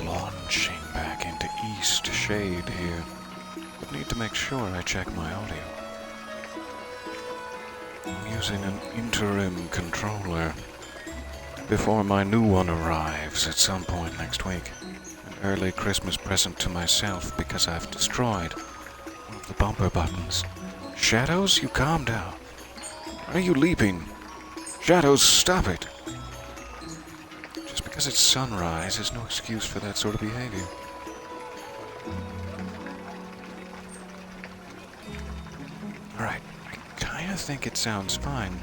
Launching back into Eastshade here. But need to make sure I check my audio. I'm using an interim controller before my new one arrives at some point next week. An early Christmas present to myself because I've destroyed one of the bumper buttons. Shadows, you calm down. Why are you leaping? Shadows, stop it! Just because it's sunrise is no excuse for that sort of behavior. Alright, I kinda think it sounds fine,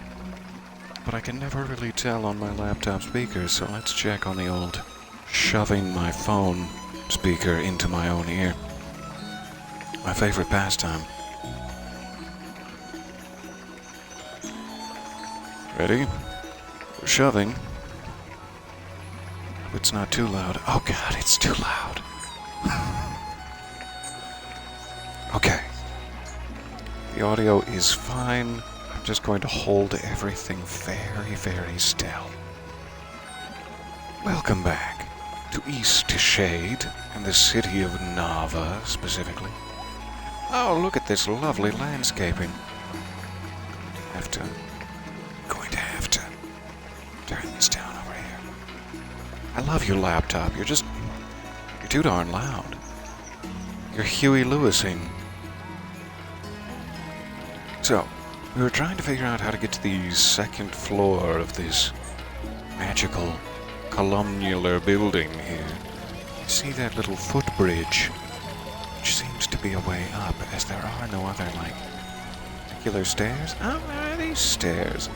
but I can never really tell on my laptop speakers, so let's check on the old shoving my phone speaker into my own ear. My favorite pastime. Ready? We're shoving. It's not too loud. Oh god, it's too loud. Okay. The audio is fine. I'm just going to hold everything very, very still. Welcome back to Eastshade and the city of Nava, specifically. Oh, look at this lovely landscaping. Going to have to turn this down over here. I love your laptop. You're too darn loud. You're Huey Lewising. So, we were trying to figure out how to get to the second floor of this magical columnar building here. You see that little footbridge, which seems to be a way up, as there are no other, regular stairs? Oh, where are these stairs?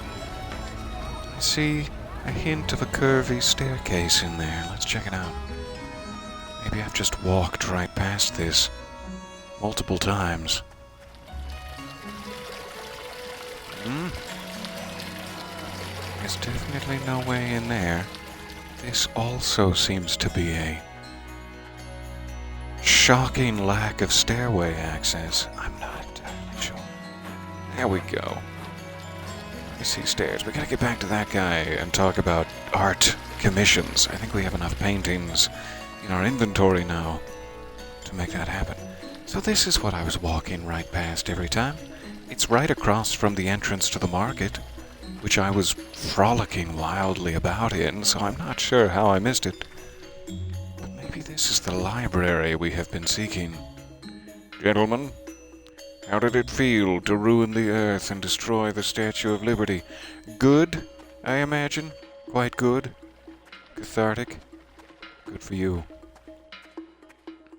I see a hint of a curvy staircase in there. Let's check it out. Maybe I've just walked right past this multiple times. There's definitely no way in there. This also seems to be a shocking lack of stairway access. I'm not entirely sure. There we go. I see stairs. We gotta get back to that guy and talk about art commissions. I think we have enough paintings in our inventory now to make that happen. So this is what I was walking right past every time. It's right across from the entrance to the market, which I was frolicking wildly about in, so I'm not sure how I missed it. But maybe this is the library we have been seeking. Gentlemen, how did it feel to ruin the earth and destroy the Statue of Liberty? Good, I imagine. Quite good. Cathartic. Good for you.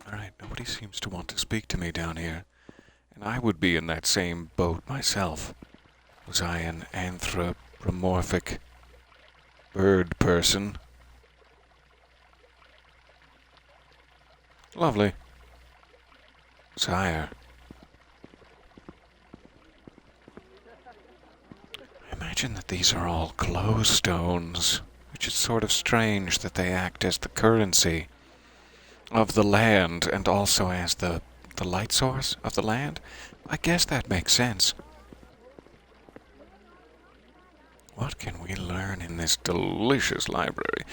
Alright, nobody seems to want to speak to me down here. And I would be in that same boat myself. Was I an anthropomorphic bird person? Lovely. Sire. I imagine that these are all glowstones, which is sort of strange that they act as the currency of the land and also as the light source of the land. I guess that makes sense. What can we learn in this delicious library?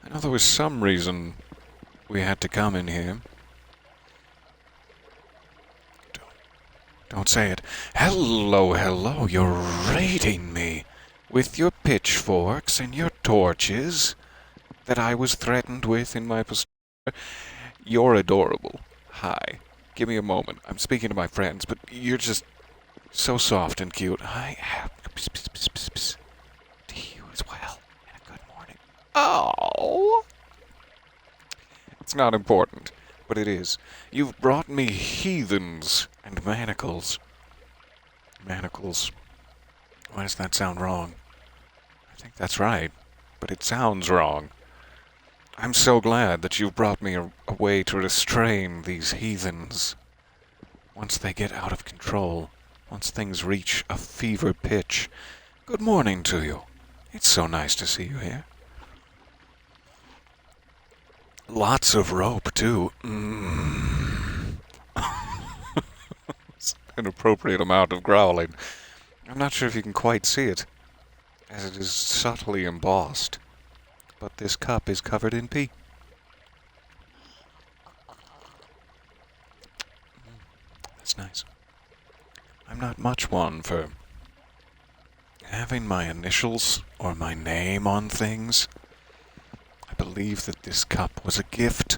I know there was some reason we had to come in here. Don't say it. Hello, hello, you're raiding me with your pitchforks and your torches that I was threatened with in my posture. You're adorable. Hi. Give me a moment. I'm speaking to my friends, but you're just so soft and cute. Hi. To you as well. And a good morning. Oh! It's not important, but it is. You've brought me heathens And manacles. Manacles. Why does that sound wrong? I think that's right, but it sounds wrong. I'm so glad that you've brought me a way to restrain these heathens. Once they get out of control, once things reach a fever pitch. Good morning to you. It's so nice to see you here. Lots of rope, too. It's an appropriate amount of growling. I'm not sure if you can quite see it, as it is subtly embossed. But this cup is covered in pee. That's nice. I'm not much one for having my initials or my name on things. I believe that this cup was a gift,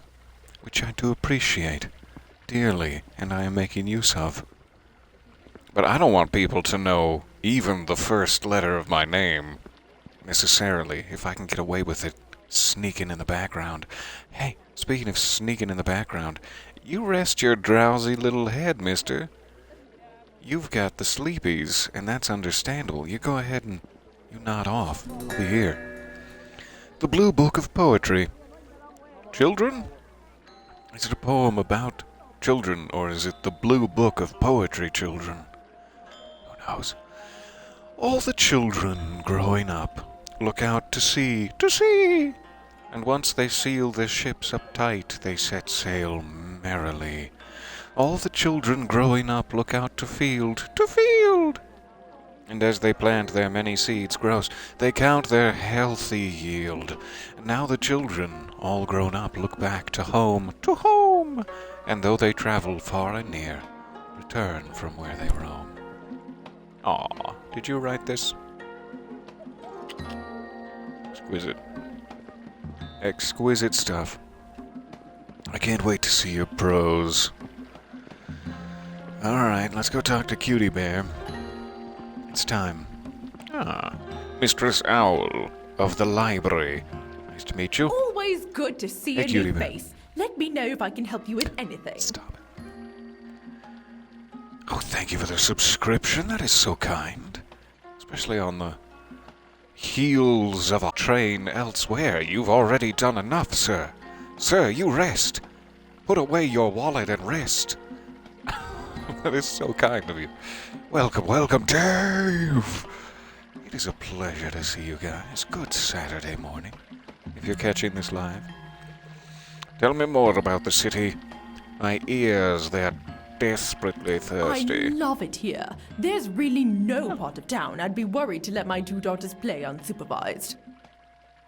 which I do appreciate dearly, and I am making use of. But I don't want people to know even the first letter of my name, necessarily, if I can get away with it sneaking in the background. Hey, speaking of sneaking in the background, you rest your drowsy little head, mister. You've got the sleepies, and that's understandable. You go ahead and you nod off. I'll be here. The Blue Book of Poetry. Children? Is it a poem about children, or is it the Blue Book of Poetry, children? Who knows? All the children growing up look out to sea, and once they seal their ships up tight, they set sail merrily. All the children growing up look out to field, and as they plant their many seeds gross, they count their healthy yield. And now the children, all grown up, look back to home, and though they travel far and near, return from where they roam. Aw, did you write this? Exquisite. Exquisite stuff. I can't wait to see your prose. Alright, let's go talk to Cutie Bear. It's time. Ah, Mistress Owl of the library. Nice to meet you. Always good to see Hey, a Cutie new Bear. face. Let me know if I can help you with anything. Stop it. Oh, thank you for the subscription. That is so kind. Especially on the heels of a train elsewhere. You've already done enough, sir. Sir, you rest. Put away your wallet and rest. That is so kind of you. Welcome, welcome, Dave! It is a pleasure to see you guys. Good Saturday morning, if you're catching this live. Tell me more about the city. My ears, they're desperately thirsty. I love it here. There's really no part of town I'd be worried to let my two daughters play unsupervised.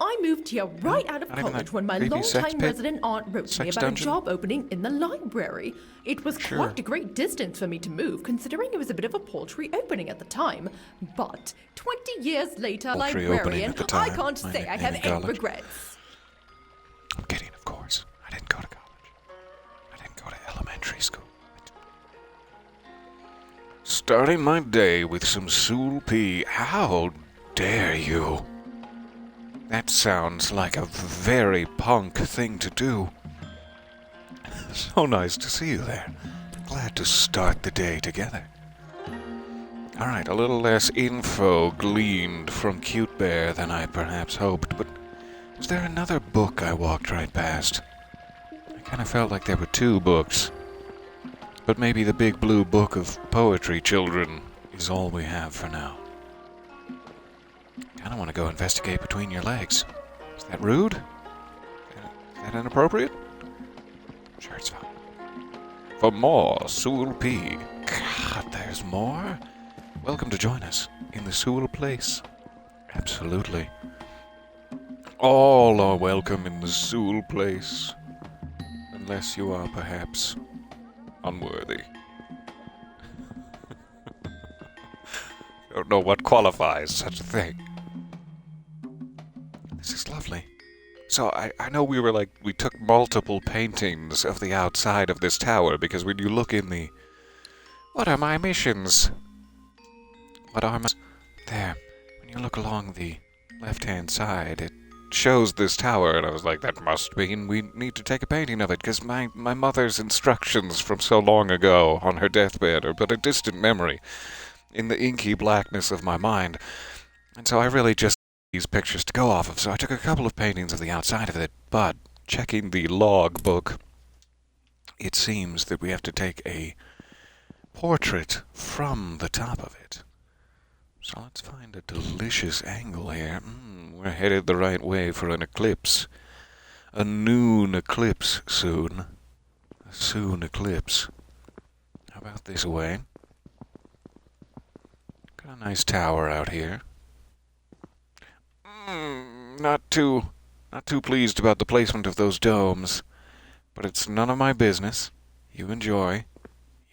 I moved here right out of Not even college that when my creepy sex longtime pit? resident aunt wrote to me Sex about dungeon? a job opening in the library. It was Sure. quite a great distance for me to move, considering it was a bit of a paltry opening at the time. But 20 years later, Paltry opening librarian, at the I time. can't My say I nickname have in any college. regrets. I'm kidding, of course. I didn't go to college. I didn't go to elementary school. Starting my day with some Soul Pea. How dare you? That sounds like a very punk thing to do. So nice to see you there. Glad to start the day together. Alright, a little less info gleaned from Cute Bear than I perhaps hoped, but was there another book I walked right past? I kind of felt like there were two books. But maybe the big blue book of poetry, children, is all we have for now. I don't want to go investigate between your legs. Is that rude? Is that inappropriate? Sure, it's fine. For more Soul Pea. God, there's more? Welcome to join us in the Soul Place. Absolutely. All are welcome in the Soul Place. Unless you are perhaps unworthy. Don't know what qualifies such a thing. This is lovely. So I know we took multiple paintings of the outside of this tower, because when you look in the... What are my missions? What are my... There. When you look along the left-hand side, it shows this tower, and I was like, that must mean we need to take a painting of it, because my mother's instructions from so long ago on her deathbed are but a distant memory in the inky blackness of my mind. And so I really just these pictures to go off of, so I took a couple of paintings of the outside of it, but checking the log book, it seems that we have to take a portrait from the top of it. So let's find a delicious angle here. We're headed the right way for an eclipse. A noon eclipse soon. A soon eclipse. How about this way? Got a nice tower out here. Not too pleased about the placement of those domes, but it's none of my business. You enjoy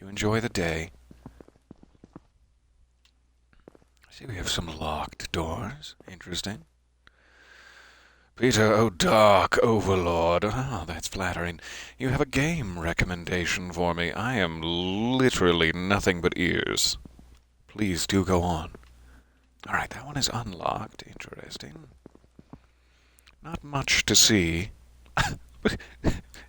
the day. See, we have some locked doors. Interesting. Peter, oh dark overlord. Oh, that's flattering. You have a game recommendation for me. I am literally nothing but ears. Please do go on. Alright, that one is unlocked. Interesting. Not much to see.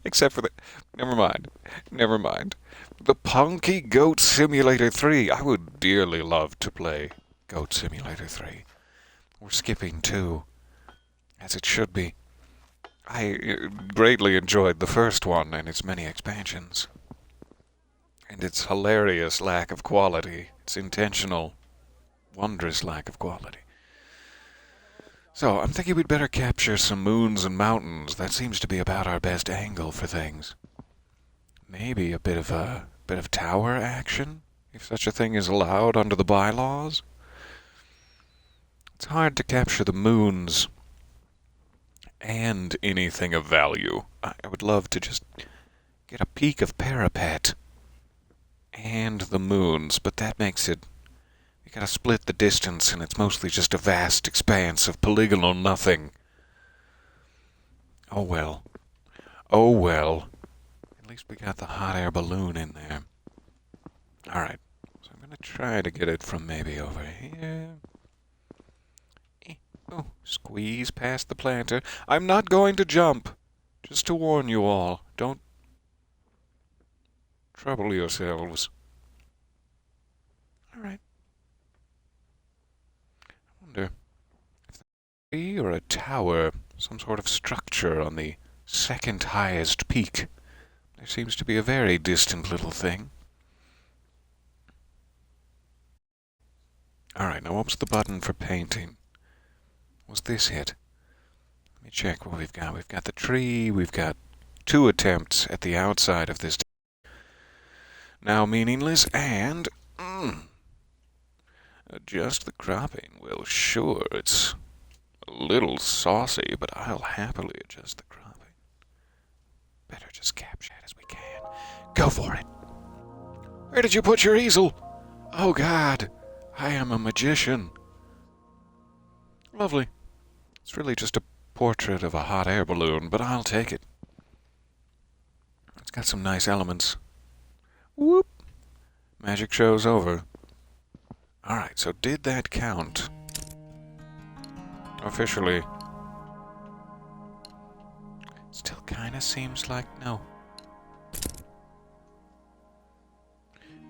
Except for the... Never mind. The Punky Goat Simulator 3. I would dearly love to play Goat Simulator 3. We're skipping 2, as it should be. I greatly enjoyed the first one and its many expansions. And its hilarious lack of quality. Its intentional, wondrous lack of quality. So, I'm thinking we'd better capture some moons and mountains. That seems to be about our best angle for things. Maybe a bit of tower action, if such a thing is allowed under the bylaws. It's hard to capture the moons and anything of value. I would love to just get a peek of parapet and the moons, but that makes it... You gotta split the distance, and it's mostly just a vast expanse of polygonal nothing. Oh well. At least we got the hot air balloon in there. Alright, so I'm gonna try to get it from maybe over here. Oh, squeeze past the planter. I'm not going to jump. Just to warn you all, don't trouble yourselves. Alright. I wonder if there be or a tower, some sort of structure on the second highest peak. There seems to be a very distant little thing. Alright, now what was the button for painting? Was this it? Let me check what we've got. We've got the tree, we've got 2 attempts at the outside of this. Now meaningless, and... adjust the cropping. Well, sure, it's a little saucy, but I'll happily adjust the cropping. Better just capture it as we can. Go for it! Where did you put your easel? Oh, God! I am a magician. Lovely. It's really just a portrait of a hot air balloon, but I'll take it. It's got some nice elements. Whoop! Magic show's over. Alright, so did that count? Officially. Still kinda seems like no.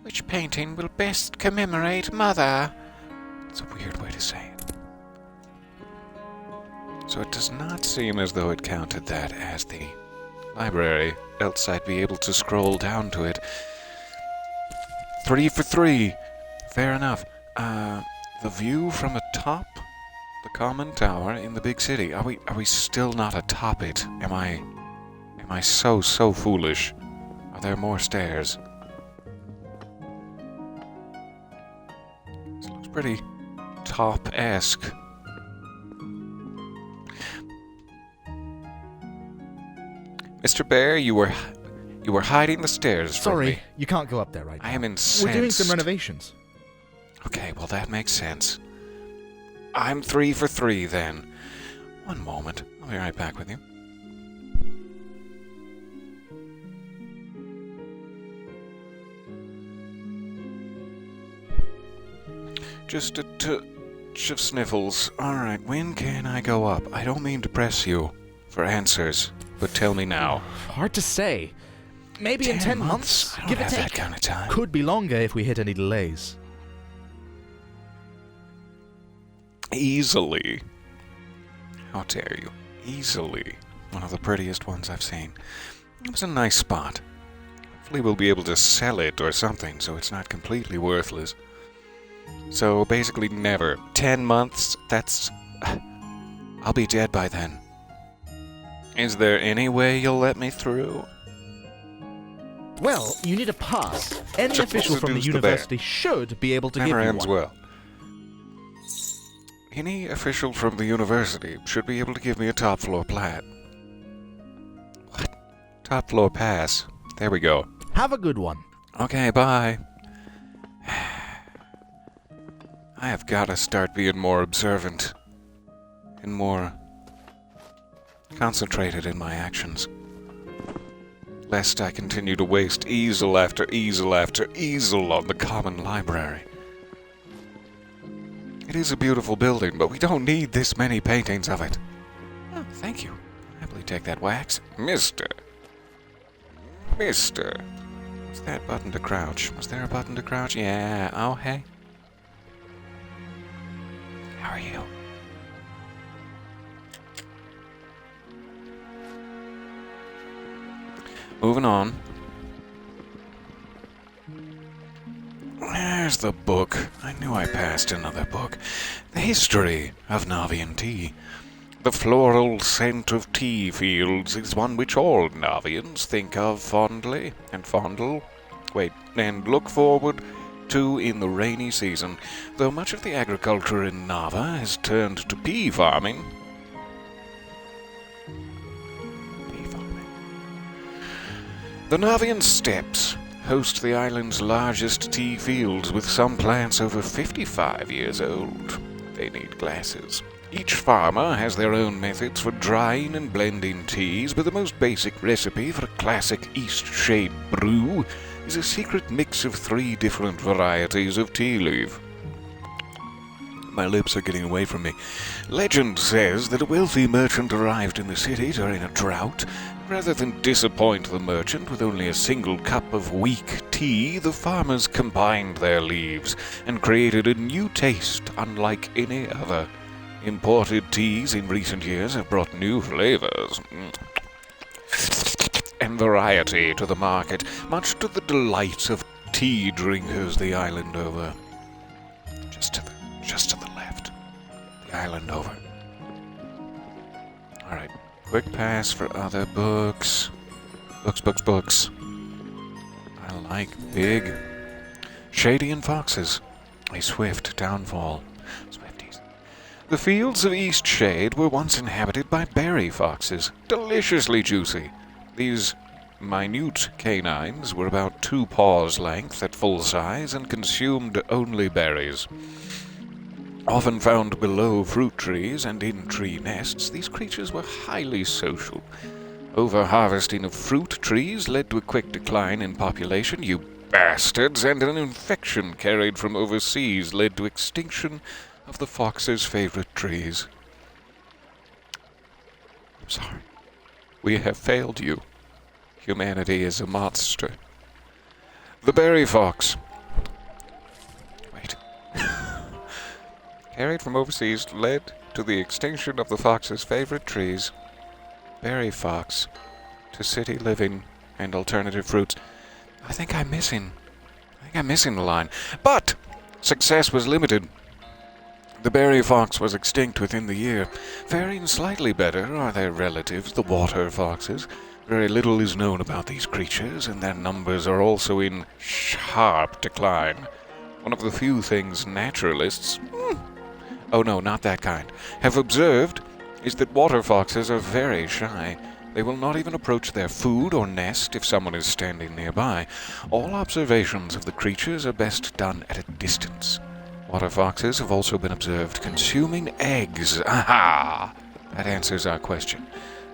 Which painting will best commemorate Mother? It's a weird way to say it. So it does not seem as though it counted that as the library, else I'd be able to scroll down to it. 3 for 3. Fair enough. The view from atop the common tower in the big city. Are we still not atop it? Am I so foolish? Are there more stairs? This looks pretty top-esque. Mr. Bear, you were hiding the stairs from me. Sorry, you can't go up there right now. I am incensed. We're doing some renovations. Okay, well that makes sense. I'm 3 for 3 then. One moment. I'll be right back with you. Just bunch of sniffles. Alright, when can I go up? I don't mean to press you for answers, but tell me now. Hard to say. Maybe in 10 months? I don't Give or have take. that kind of time. Could be longer if we hit any delays. Easily. How dare you? Easily. One of the prettiest ones I've seen. It was a nice spot. Hopefully we'll be able to sell it or something so it's not completely worthless. So basically never. 10 months, that's... I'll be dead by then. Is there any way you'll let me through? Well, you need a pass. Any Just official from the seduce the bear. university should be able to Never give you ends one. well. Any official from the university should be able to give me a top floor plat. What? Top floor pass. There we go. Have a good one. Okay, bye. I have got to start being more observant and more concentrated in my actions, lest I continue to waste easel after easel after easel on the common library. It is a beautiful building, but we don't need this many paintings of it. Oh, thank you. Happily take that wax. Mister. Was that button to crouch? Was there a button to crouch? Yeah. Oh, hey. How are you? Moving on. There's the book. I knew I passed another book. The History of Navian Tea. The floral scent of tea fields is one which all Navians think of fondly and look forward to in the rainy season, though much of the agriculture in Nava has turned to pea farming. The Navian Steppes host the island's largest tea fields, with some plants over 55 years old. They need glasses. Each farmer has their own methods for drying and blending teas, but the most basic recipe for a classic Eastshade brew is a secret mix of 3 different varieties of tea leaf. My lips are getting away from me. Legend says that a wealthy merchant arrived in the city during a drought. Rather than disappoint the merchant with only a single cup of weak tea, the farmers combined their leaves and created a new taste unlike any other. Imported teas in recent years have brought new flavors and variety to the market, much to the delight of tea drinkers the island over. Just to the left. The island over. Alright. Quick pass for other books. Books. I like big. Shady and Foxes. A swift downfall. Swifties. The fields of Eastshade were once inhabited by berry foxes. Deliciously juicy. These minute canines were about 2 paws length at full size and consumed only berries. Often found below fruit trees and in tree nests, these creatures were highly social. Over-harvesting of fruit trees led to a quick decline in population, you bastards, and an infection carried from overseas led to extinction of the fox's favorite trees. I'm sorry. We have failed you. Humanity is a monster. The berry fox. Wait. Carried from overseas led to the extinction of the fox's favorite trees. Berry fox. To city living and alternative fruits. I think I'm missing the line. But success was limited. The berry fox was extinct within the year. Faring slightly better are their relatives, the water foxes. Very little is known about these creatures, and their numbers are also in sharp decline. One of the few things naturalists... oh no, not that kind. Have observed is that water foxes are very shy. They will not even approach their food or nest if someone is standing nearby. All observations of the creatures are best done at a distance. Water foxes have also been observed consuming eggs. Aha! That answers our question.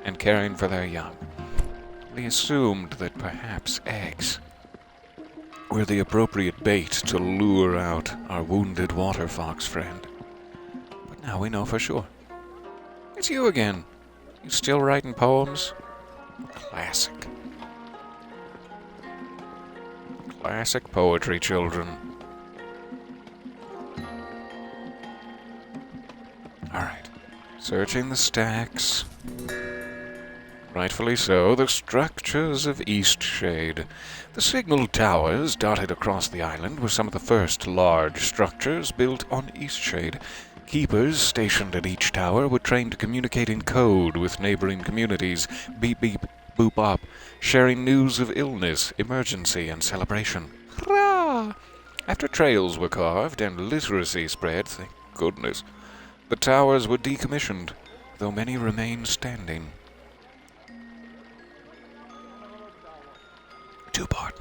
And caring for their young. We assumed that perhaps eggs were the appropriate bait to lure out our wounded water fox friend. Now we know for sure. It's you again. You still writing poems? Classic. Classic poetry, children. Alright. Searching the stacks. Rightfully so, the structures of Eastshade. The signal towers dotted across the island were some of the first large structures built on Eastshade. Keepers stationed at each tower were trained to communicate in code with neighboring communities, beep beep, boop bop, sharing news of illness, emergency, and celebration. Hurrah! After trails were carved and literacy spread, thank goodness, the towers were decommissioned, though many remain standing. Two-part.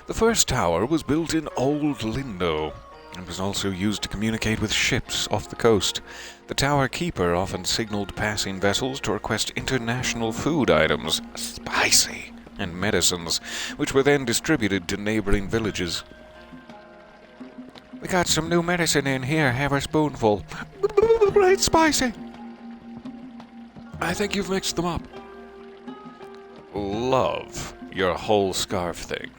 The first tower was built in Old Lindo, and was also used to communicate with ships off the coast. The tower keeper often signaled passing vessels to request international food items, spicy, and medicines, which were then distributed to neighboring villages. We got some new medicine in here, have a spoonful. It's spicy. I think you've mixed them up. Love your whole scarf thing.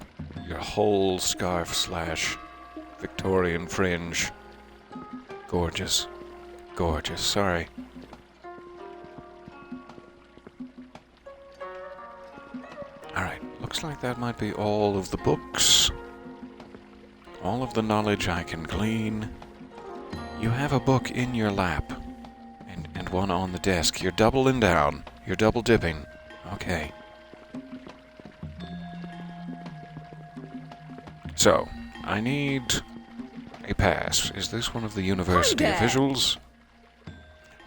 Your whole scarf / Victorian fringe. Gorgeous. Gorgeous. Sorry. Alright, looks like that might be all of the books. All of the knowledge I can glean. You have a book in your lap. And one on the desk. You're doubling down. You're double dipping. Okay. So, I need a pass. Is this one of the university officials?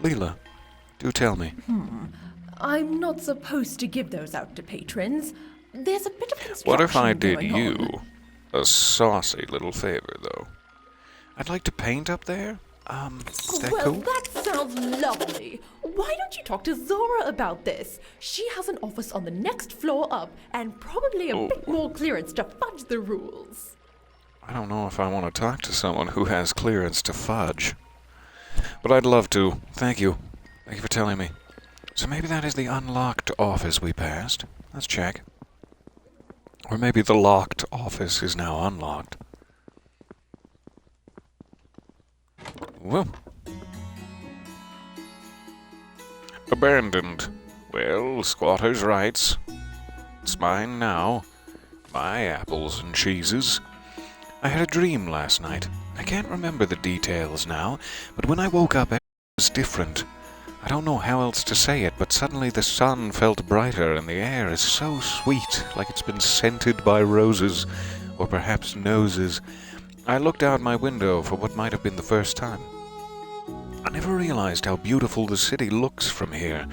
Leela, do tell me. I'm not supposed to give those out to patrons. There's a bit of construction What if I did going you on. a saucy little favor, though? I'd like to paint up there. Is that Well, cool? that sounds lovely. Why don't you talk to Zora about this? She has an office on the next floor up and probably a bit more clearance to fudge the rules. I don't know if I want to talk to someone who has clearance to fudge. But I'd love to. Thank you. Thank you for telling me. So maybe that is the unlocked office we passed. Let's check. Or maybe the locked office is now unlocked. Well. Abandoned. Well, squatter's rights. It's mine now. My apples and cheeses. I had a dream last night. I can't remember the details now, but when I woke up, it was different. I don't know how else to say it, but suddenly the sun felt brighter and the air is so sweet, like it's been scented by roses, or perhaps noses. I looked out my window for what might have been the first time. I never realized how beautiful the city looks from here.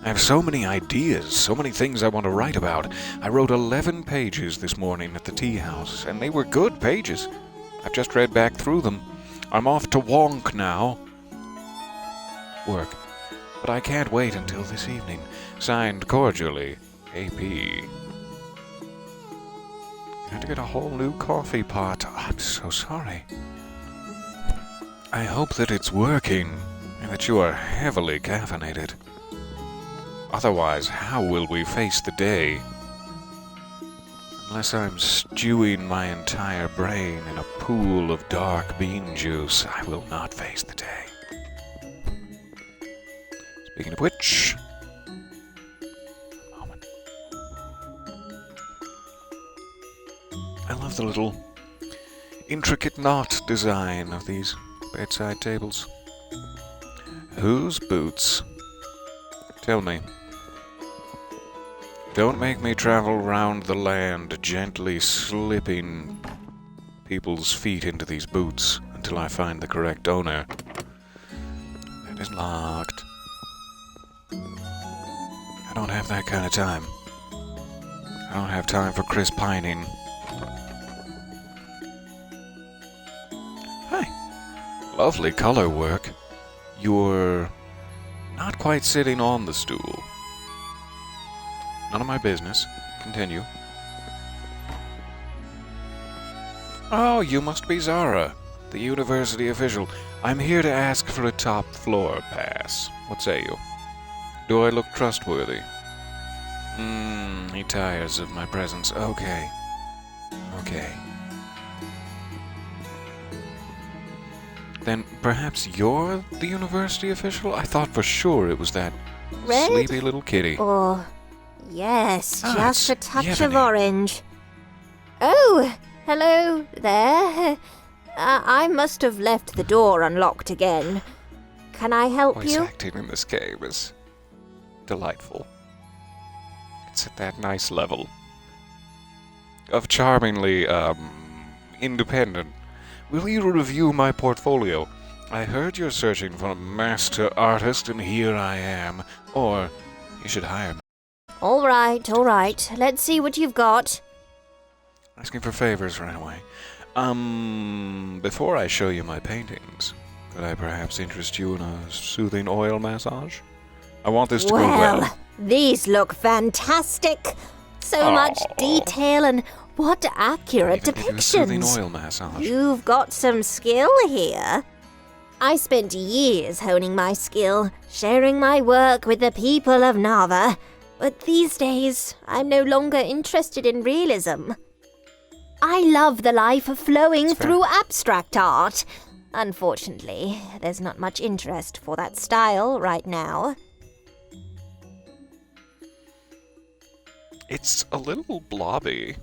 I have so many ideas, so many things I want to write about. I wrote 11 pages this morning at the tea house, and they were good pages. I've just read back through them. I'm off to Wonk now. Work. But I can't wait until this evening. Signed cordially, AP. I had to get a whole new coffee pot. I'm so sorry. I hope that it's working, and that you are heavily caffeinated. Otherwise, how will we face the day? Unless I'm stewing my entire brain in a pool of dark bean juice, I will not face the day. Speaking of which... a moment. I love the little intricate knot design of these bedside tables. Whose boots? Tell me. Don't make me travel round the land, gently slipping people's feet into these boots until I find the correct owner. That is locked. I don't have that kind of time. I don't have time for Chris pining. Hi. Lovely color work. You're not quite sitting on the stool. None of my business. Continue. Oh, you must be Zara. the university official. I'm here to ask for a top floor pass. What say you? Do I look trustworthy? He tires of my presence. Okay. Then perhaps you're the university official? I thought for sure it was that Red? sleepy little kitty. Or, yes, Ah, just a it's touch of Yevony. orange. Oh, hello there. I must have left the door unlocked again. Can I help Voice you? acting in this game is delightful. It's at that nice level of charmingly, independent. Will you review my portfolio? I heard you're searching for a master artist, and here I am. Or, you should hire me. All right. Let's see what you've got. Asking for favors right away. Before I show you my paintings, could I perhaps interest you in a soothing oil massage? I want this to go well. These look fantastic. So much detail and what accurate Even give you a soothing depictions. oil massage. You've got some skill here. I spent years honing my skill, sharing my work with the people of Nava. But these days, I'm no longer interested in realism. I love the life flowing That's fair. through abstract art. Unfortunately, there's not much interest for that style right now. It's a little blobby.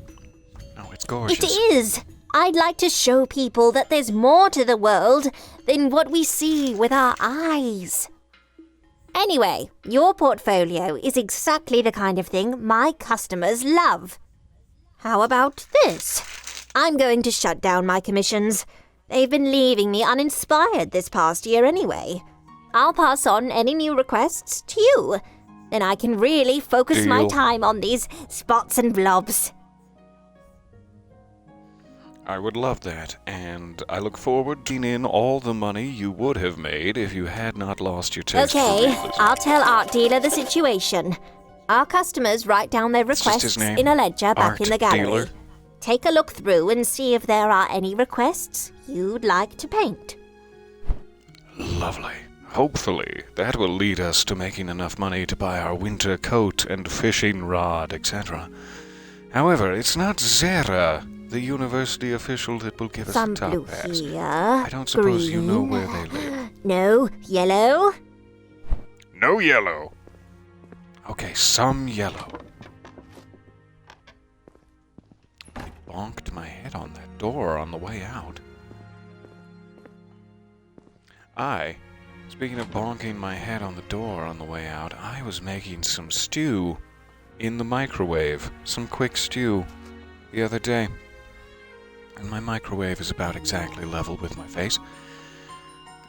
No, it's gorgeous. It is. I'd like to show people that there's more to the world than what we see with our eyes. Anyway, your portfolio is exactly the kind of thing my customers love. How about this? I'm going to shut down my commissions. They've been leaving me uninspired this past year anyway. I'll pass on any new requests to you. Then I can really focus my Deal. time on these spots and blobs. I would love that, and I look forward to in all the money you would have made if you had not lost your taste for Okay, realism. I'll tell Art Dealer the situation. Our customers write down their It's just his requests name, in a ledger back Art in the gallery. Dealer. Take a look through and see if there are any requests you'd like to paint. Lovely. Hopefully, that will lead us to making enough money to buy our winter coat and fishing rod, etc. However, it's not Zera, the university official, that will give us Some a top blue pass. here. I don't suppose you know green. where they live. No, yellow. No yellow. Okay, some yellow. I bonked my head on that door on the way out. Speaking of bonking my head on the door on the way out, I was making some stew in the microwave. Some quick stew the other day. And my microwave is about exactly level with my face.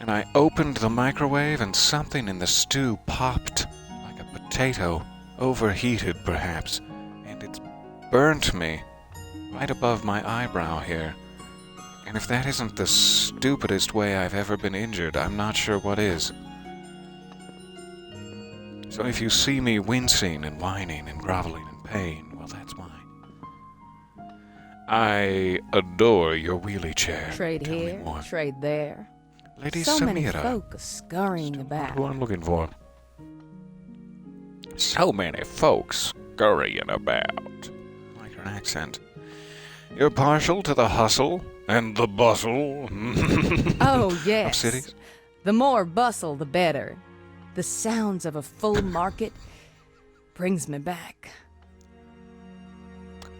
And I opened the microwave and something in the stew popped like a potato, overheated perhaps, and it's burnt me right above my eyebrow here. And if that isn't the stupidest way I've ever been injured, I'm not sure what is. So if you see me wincing and whining and groveling in pain, well, that's why. I adore your wheelie chair. Trade Tell me here, more. trade there. Lady So many Samira. folk are scurrying Not about. who I'm looking for. So many folks scurrying about. I like her accent. You're partial to the hustle and the bustle. Oh, Of yes. cities? The more bustle, the better. The sounds of a full market brings me back.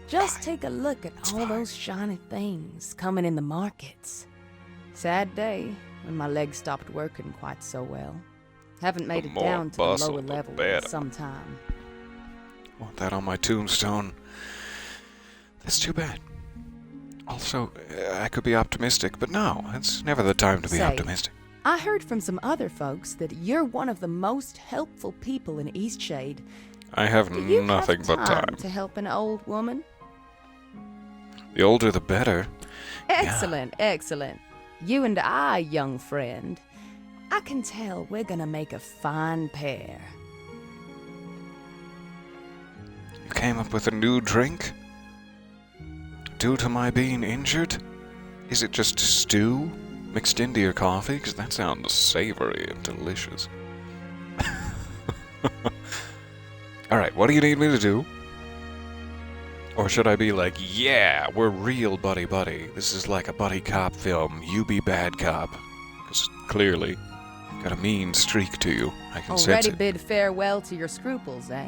Just take a look at all those shiny things coming in the markets. Sad day when my legs stopped working quite so well. Haven't made The it more down to the bustle, lower the level in better. some time. Want that on my tombstone. That's too bad. Also, I could be optimistic, but no, it's never the time to be Say, optimistic. I heard from some other folks that you're one of the most helpful people in Eastshade. I have Do you nothing have but time. to help an old woman? The older the better. Excellent, excellent. You and I, young friend, I can tell we're gonna make a fine pair. You came up with a new drink? Due to my being injured? Is it just stew? mixed into your coffee? Because that sounds savory and delicious. Alright, what do you need me to do? Or should I be like, yeah, we're real buddy-buddy. This is like a buddy cop film. You be bad cop. Because clearly, you've got a mean streak to you. I can sense Already it. bid farewell to your scruples, eh?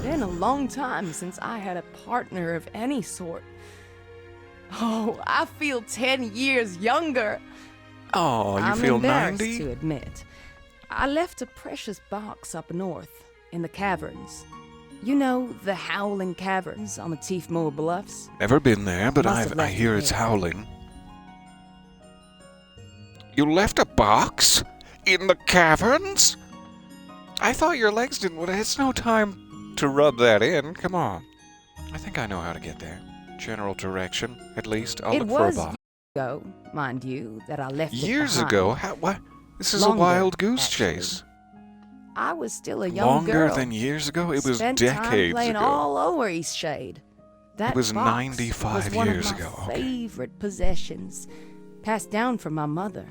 Been a long time since I had a partner of any sort. Oh, I feel 10 years younger. Oh, you I'm feel embarrassed 90? to admit. I left a precious box up north, in the caverns. You know, the Howling Caverns on the Tiefmoor Bluffs? Never been there, but Must have I left hear it it's there. howling. You left a box? In the caverns? I thought your legs didn't... It's no time to rub that in. Come on. I think I know how to get there. General direction, at least. I'll It look for a was box. ago, mind you, that I left it Years behind. ago? How, what? This is Longer, a wild goose actually. chase. I was still a young Longer girl. than years ago? It was Spent time decades playing ago. all over Eastshade. That was box 95 was one years of my ago. Okay. favorite possessions, passed down from my mother.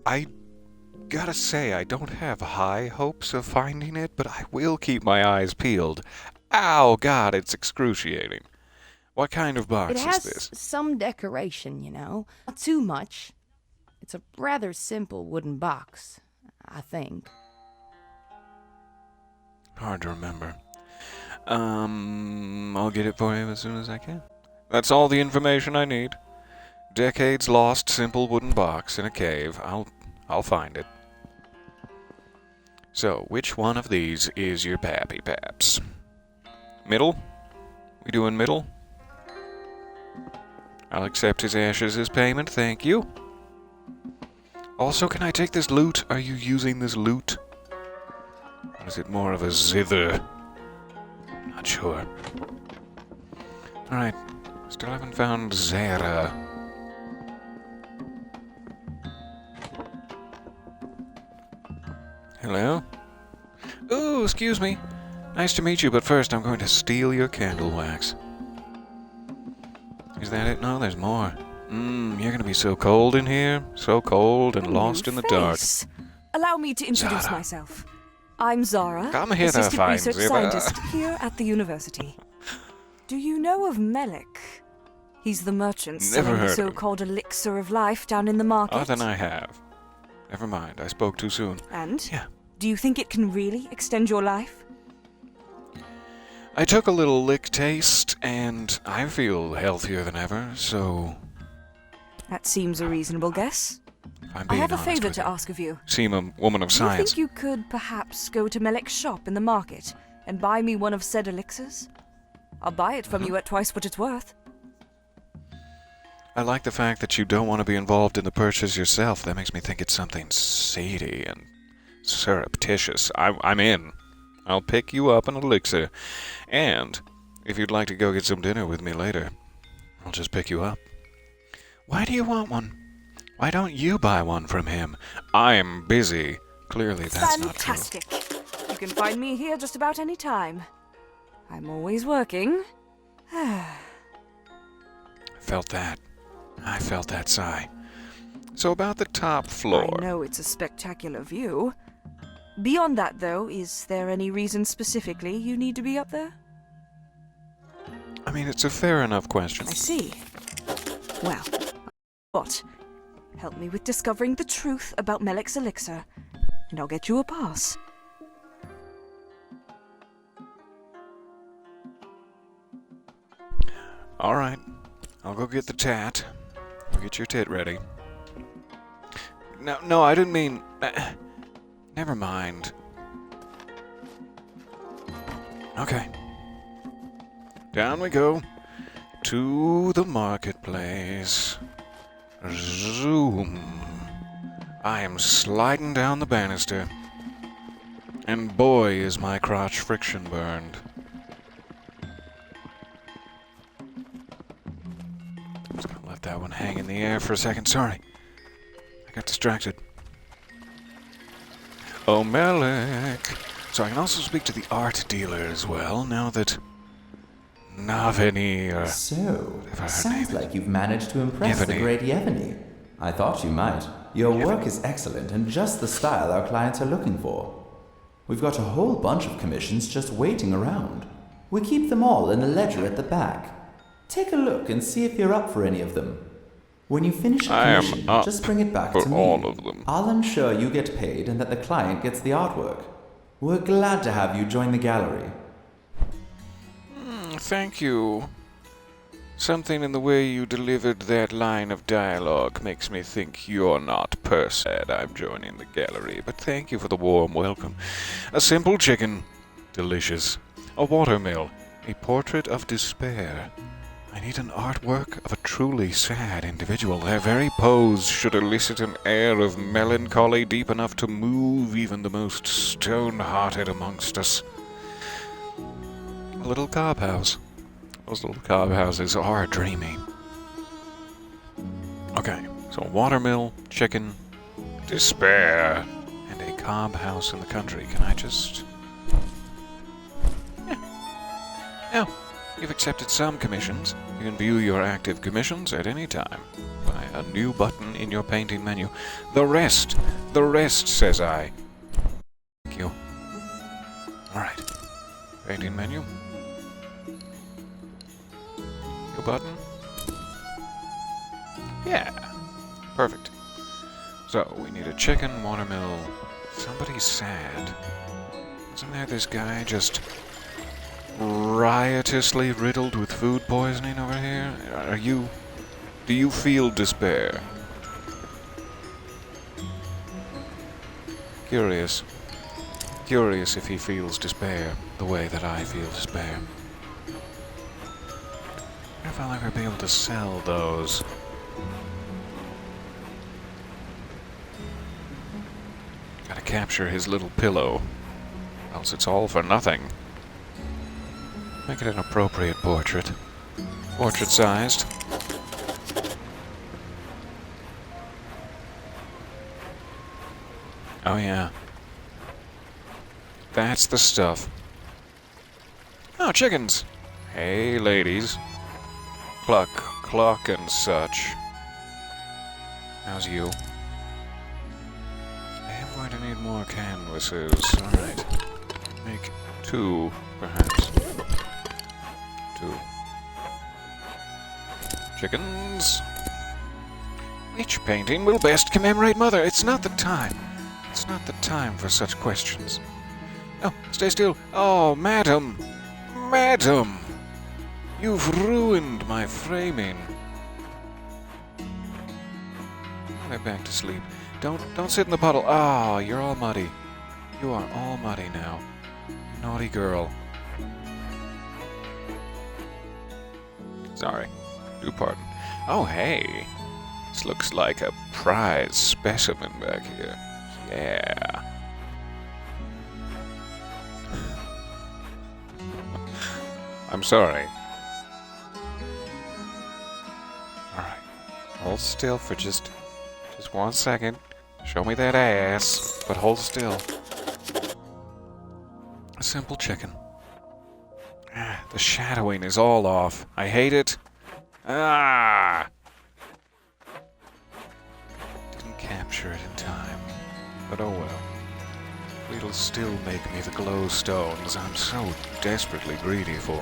I gotta say, I don't have high hopes of finding it, but I will keep my eyes peeled. Ow, God, it's excruciating. What kind of box It is has this? some decoration, you know, not too much. It's a rather simple wooden box, I think. Hard to remember. I'll get it for you as soon as I can. That's all the information I need. Decades lost simple wooden box in a cave. I'll find it. So, which one of these is your Pappy Paps? Middle? We doing middle? I'll accept his ashes as payment, thank you. Also, can I take this loot? Are you using this loot? Or is it more of a zither? Not sure. Alright, still haven't found Zara. Hello? Ooh, excuse me. Nice to meet you, but first I'm going to steal your candle wax. Is that it? No, there's more. You're gonna be so cold in here. So cold and lost in the dark. Face. Allow me to introduce Zara. myself. I'm Zara, Come hither, assistant fine research zither. scientist here at the university. Do you know of Melik? He's the merchant Never selling heard the of him. so-called elixir of life down in the market. Oh, then I have. Never mind, I spoke too soon. And? Yeah. Do you think it can really extend your life? I took a little lick taste, and I feel healthier than ever, so... That seems a reasonable guess. if I'm I being have a honest favor with to you. ask of you. Seem a woman of Do you science. think you could perhaps go to Melik's shop in the market and buy me one of said elixirs? I'll buy it from you at twice what it's worth. I like the fact that you don't want to be involved in the purchase yourself. That makes me think it's something seedy and surreptitious. I'm in. I'll pick you up an elixir. And if you'd like to go get some dinner with me later, I'll just pick you up. Why do you want one? Why don't you buy one from him? I'm busy. Clearly that's Fantastic. You can find me here just about any time. I'm always working. Felt that. I felt that sigh. So about the top floor. I know it's a spectacular view. Beyond that, though, is there any reason specifically you need to be up there? I mean, it's a fair enough question. I see. Well, what? Help me with discovering the truth about Melik's elixir, and I'll get you a pass. Alright. I'll go get the tat. I'll get your tit ready. No, I didn't mean... never mind. Okay. Down we go. To the marketplace. Zoom. I am sliding down the banister. And boy, is my crotch friction burned. Just gonna let that one hang in the air for a second. Sorry. I got distracted. Oh, Melik. So I can also speak to the art dealer as well, now that Navani, So, whatever her sounds name like you've managed to impress the Yevony. great Yevony. I thought you might. Your work is excellent and just the style our clients are looking for. We've got a whole bunch of commissions just waiting around. We keep them all in a ledger at the back. Take a look and see if you're up for any of them. When you finish a I am commission, up just bring it back for to me. all of them. I'll ensure you get paid and that the client gets the artwork. We're glad to have you join the gallery. Thank you. Something in the way you delivered that line of dialogue makes me think you're not sad I'm joining the gallery, but thank you for the warm welcome. A simple chicken. Delicious. A watermill. A portrait of despair. I need an artwork of a truly sad individual. Their very pose should elicit an air of melancholy deep enough to move even the most stone-hearted amongst us. A little cob house. Those little cob houses are dreamy. Okay, so watermill, chicken, despair, and a cob house in the country. Can I just... Yeah. Now, you've accepted some commissions. You can view your active commissions at any time by a new button in your painting menu. The rest, says I. Thank you. Alright. Painting menu. New button. Yeah. Perfect. So, we need a chicken, watermill. Somebody's sad. Isn't there this guy just riotously riddled with food poisoning over here? Do you feel despair? Curious if he feels despair the way that I feel despair. I wonder if I'll ever be able to sell those. Gotta capture his little pillow, else it's all for nothing. Make it an appropriate portrait. Portrait-sized. Oh yeah. That's the stuff. Oh, chickens! Hey, ladies. Cluck, cluck, and such. How's you? I am going to need more canvases. Alright. Make 2, perhaps. 2. Chickens. Which painting will best commemorate Mother? It's not the time. It's not the time for such questions. Oh, stay still. Oh, madam. Madam. You've ruined my framing. Go back to sleep. Don't sit in the puddle. Ah, you're all muddy. You are all muddy now. Naughty girl. Sorry. Do pardon. Oh, hey. This looks like a prize specimen back here. Yeah. I'm sorry. Alright. Hold still for just 1 second. Show me that ass, but hold still. A simple chicken. Ah, the shadowing is all off. I hate it. Ah! Didn't capture it in time. But oh well. It'll still make me the glow stones I'm so desperately greedy for.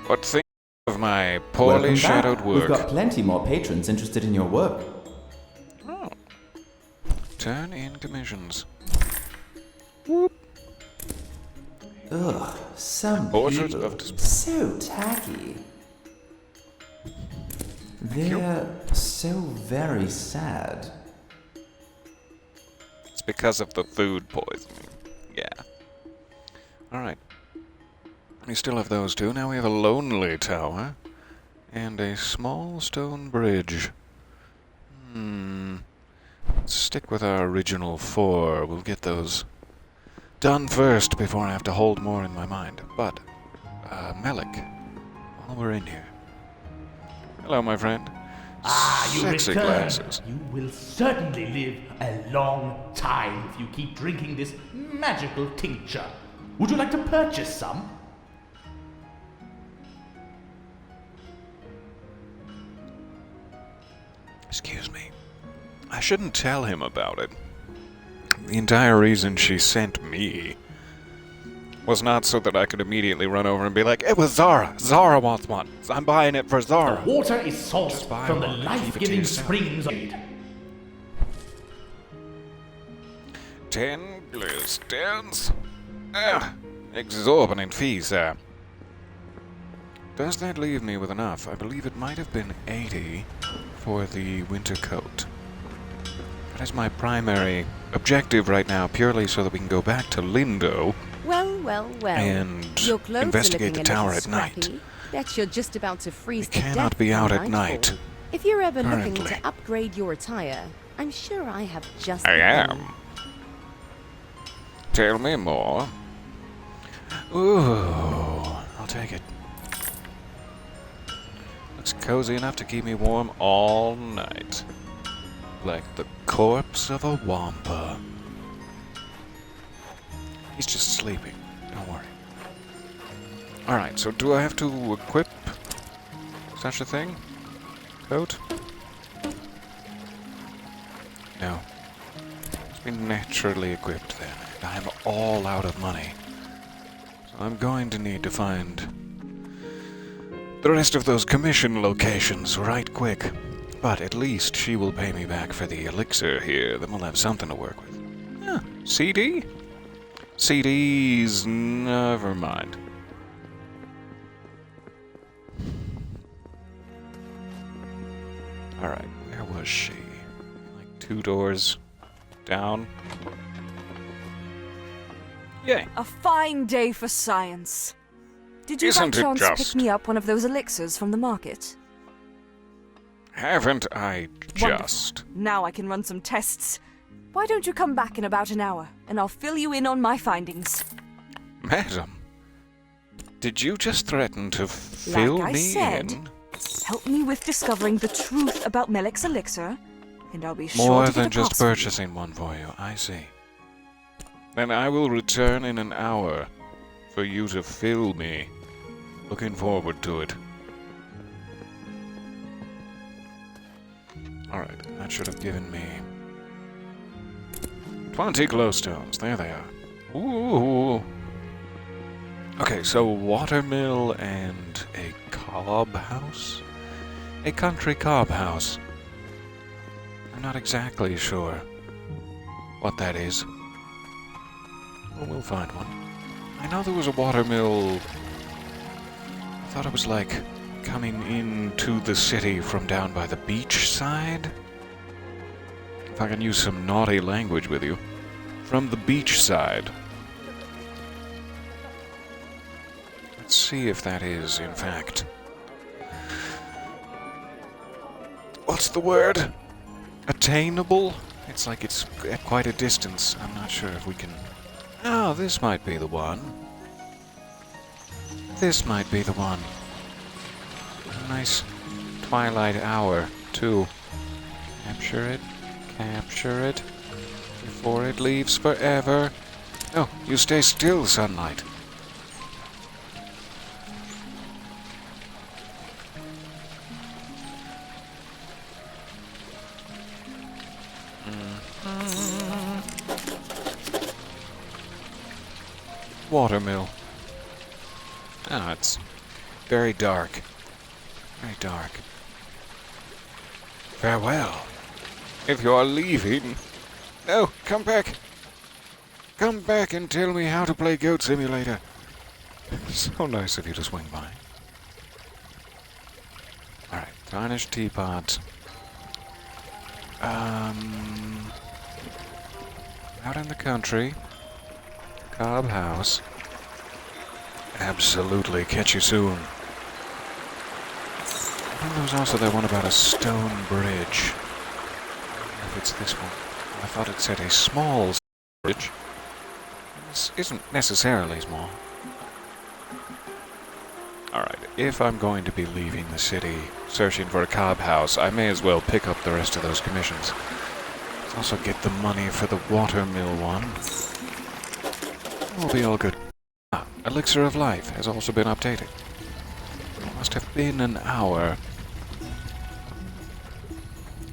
What think you of my poorly Welcome shadowed back. work? We've got plenty more patrons interested in your work. Oh. Turn in commissions. Ugh, some Portrait people. of despair. So tacky. They're so very sad. It's because of the food poisoning. Yeah. Alright. We still have those two. Now we have a lonely tower. And a small stone bridge. Let's stick with our original 4. We'll get those done first before I have to hold more in my mind. But, Melik, while we're in here. Hello, my friend. You Sexy return. glasses. You will certainly live a long time if you keep drinking this magical tincture. Would you like to purchase some? shouldn't tell him about it. The entire reason she sent me was not so that I could immediately run over and be like, it was Zara! Zara wants one! I'm buying it for Zara! The water is sourced Just buy from the one and keep it to life-giving yourself. springs of Eastshade. 10 blue stones? Exorbitant fee, sir. Does that leave me with enough? I believe it might have been 80 for the winter coat. That is my primary objective right now, purely so that we can go back to Lindo Well. and Your clothes investigate are the looking a tower little at night. scrappy. Bet you're just about to freeze We to death cannot be come out at nightfall. night. If you're ever looking Currently. to upgrade your attire, I'm sure I have just I the am. thing. Tell me more. Ooh, I'll take it. Looks cozy enough to keep me warm all night. Like the corpse of a wampa. He's just sleeping. Don't worry. Alright, so do I have to equip such a thing? Coat? No. It's been naturally equipped then. I am all out of money. So I'm going to need to find the rest of those commission locations right quick. But at least she will pay me back for the elixir here. Then we'll have something to work with. Huh, CD? CDs, never mind. Alright, where was she? Like 2 doors down? Yay. A fine day for science. Did you by Isn't it chance just? pick me up one of those elixirs from the market? Haven't I just? Wonderful. Now I can run some tests. Why don't you come back in about an hour, and I'll fill you in on my findings. Madam, did you just threaten to fill Like I me said, in? Help me with discovering the truth about Melik's elixir, and I'll be sure More to get than a just pass for you. purchasing one for you, I see. Then I will return in an hour for you to fill me. Looking forward to it. Alright, that should have given me 20 glowstones. There they are. Ooh. Okay, so watermill and a cob house? A country cob house. I'm not exactly sure what that is. Well, we'll find one. I know there was a watermill. I thought it was like coming into the city from down by the beach side. If I can use some naughty language with you. From the beach side. Let's see if that is, in fact. What's the word? Attainable? It's like it's at quite a distance. I'm not sure if we can... Oh, this might be the one. This might be the one. A nice twilight hour, too. Capture it. Capture it. Before it leaves forever. No, you stay still, sunlight. Watermill. Ah, it's very dark. Very dark. Farewell. If you are leaving... No, come back. Come back and tell me how to play Goat Simulator. So nice of you to swing by. Alright, tarnished teapot. Out in the country. Cob house. Absolutely. Catch you soon. I think there was also that one about a stone bridge. If it's this one. I thought it said a small bridge. This isn't necessarily small. Alright, if I'm going to be leaving the city, searching for a cob house, I may as well pick up the rest of those commissions. Let's also get the money for the watermill one. We'll be all good. Ah, Elixir of Life has also been updated. It must have been an hour.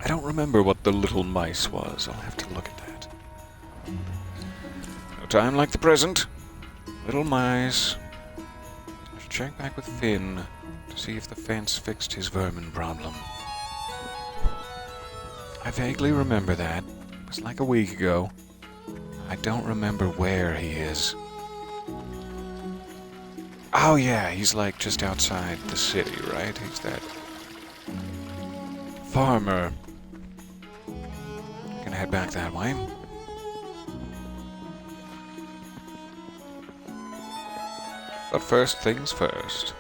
I don't remember what the little mice was. I'll have to look at that. A time like the present. Little mice. I should check back with Finn to see if the fence fixed his vermin problem. I vaguely remember that. It was like a week ago. I don't remember where he is. Oh yeah, he's like just outside the city, right? He's that farmer. Gonna head back that way. But first things first.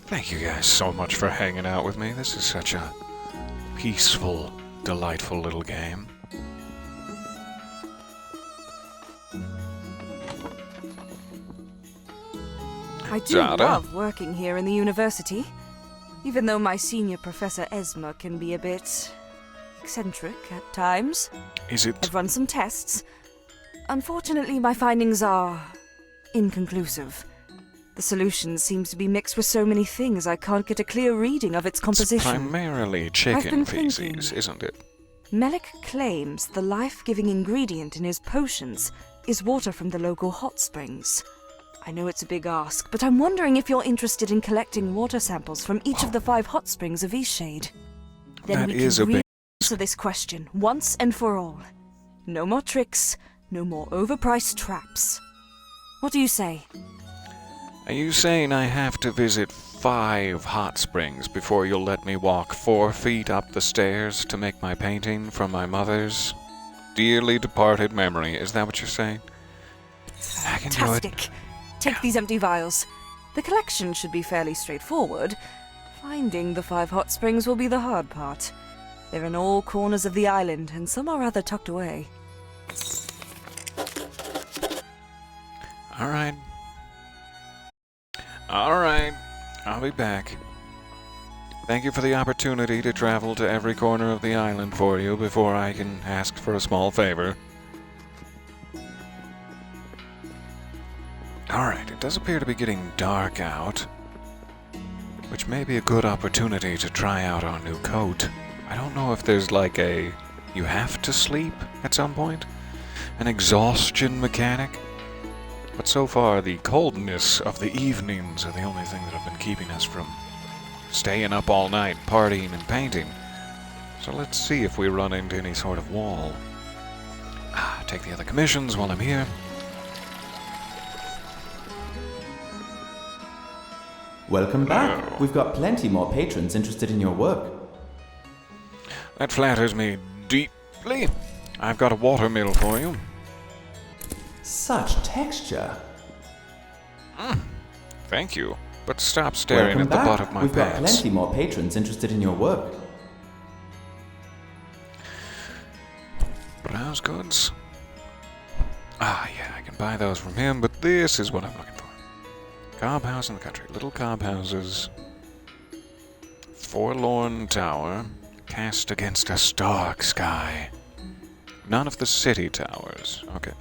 Thank you guys so much for hanging out with me. This is such a peaceful, delightful little game. I do Zara? love working here in the university, even though my senior professor Esma can be a bit eccentric at times. Is it... I've run some tests. Unfortunately, my findings are inconclusive. The solution seems to be mixed with so many things I can't get a clear reading of its It's composition. primarily I've chicken been feces, thinking. isn't it? Melik claims the life-giving ingredient in his potions is water from the local hot springs. I know it's a big ask, but I'm wondering if you're interested in collecting water samples from each of the 5 hot springs of Eastshade. Then That we is can a big... really answer this question once and for all. No more tricks, no more overpriced traps. What do you say? Are you saying I have to visit 5 hot springs before you'll let me walk 4 feet up the stairs to make my painting from my mother's dearly departed memory? Is that what you're saying? I can do it. Fantastic. Take these empty vials. The collection should be fairly straightforward. Finding the 5 hot springs will be the hard part. They're in all corners of the island, and some are rather tucked away. Alright. Alright. I'll be back. Thank you for the opportunity to travel to every corner of the island for you before I can ask for a small favor. Alright, it does appear to be getting dark out, which may be a good opportunity to try out our new coat. I don't know if there's like a you have to sleep at some point, an exhaustion mechanic, but so far the coldness of the evenings are the only thing that have been keeping us from staying up all night partying and painting. So let's see if we run into any sort of wall. Take the other commissions while I'm here. Welcome back. We've got plenty more patrons interested in your work. That flatters me deeply. I've got a watermill for you. Such texture. Thank you. But stop staring Welcome at the back. butt of my We've got pants. plenty more patrons interested in your work. Browse goods. Yeah, I can buy those from him, but this is what I'm looking for. Cob house in the country. Little cob houses. Forlorn tower. Cast against a stark sky. None of the city towers. Okay.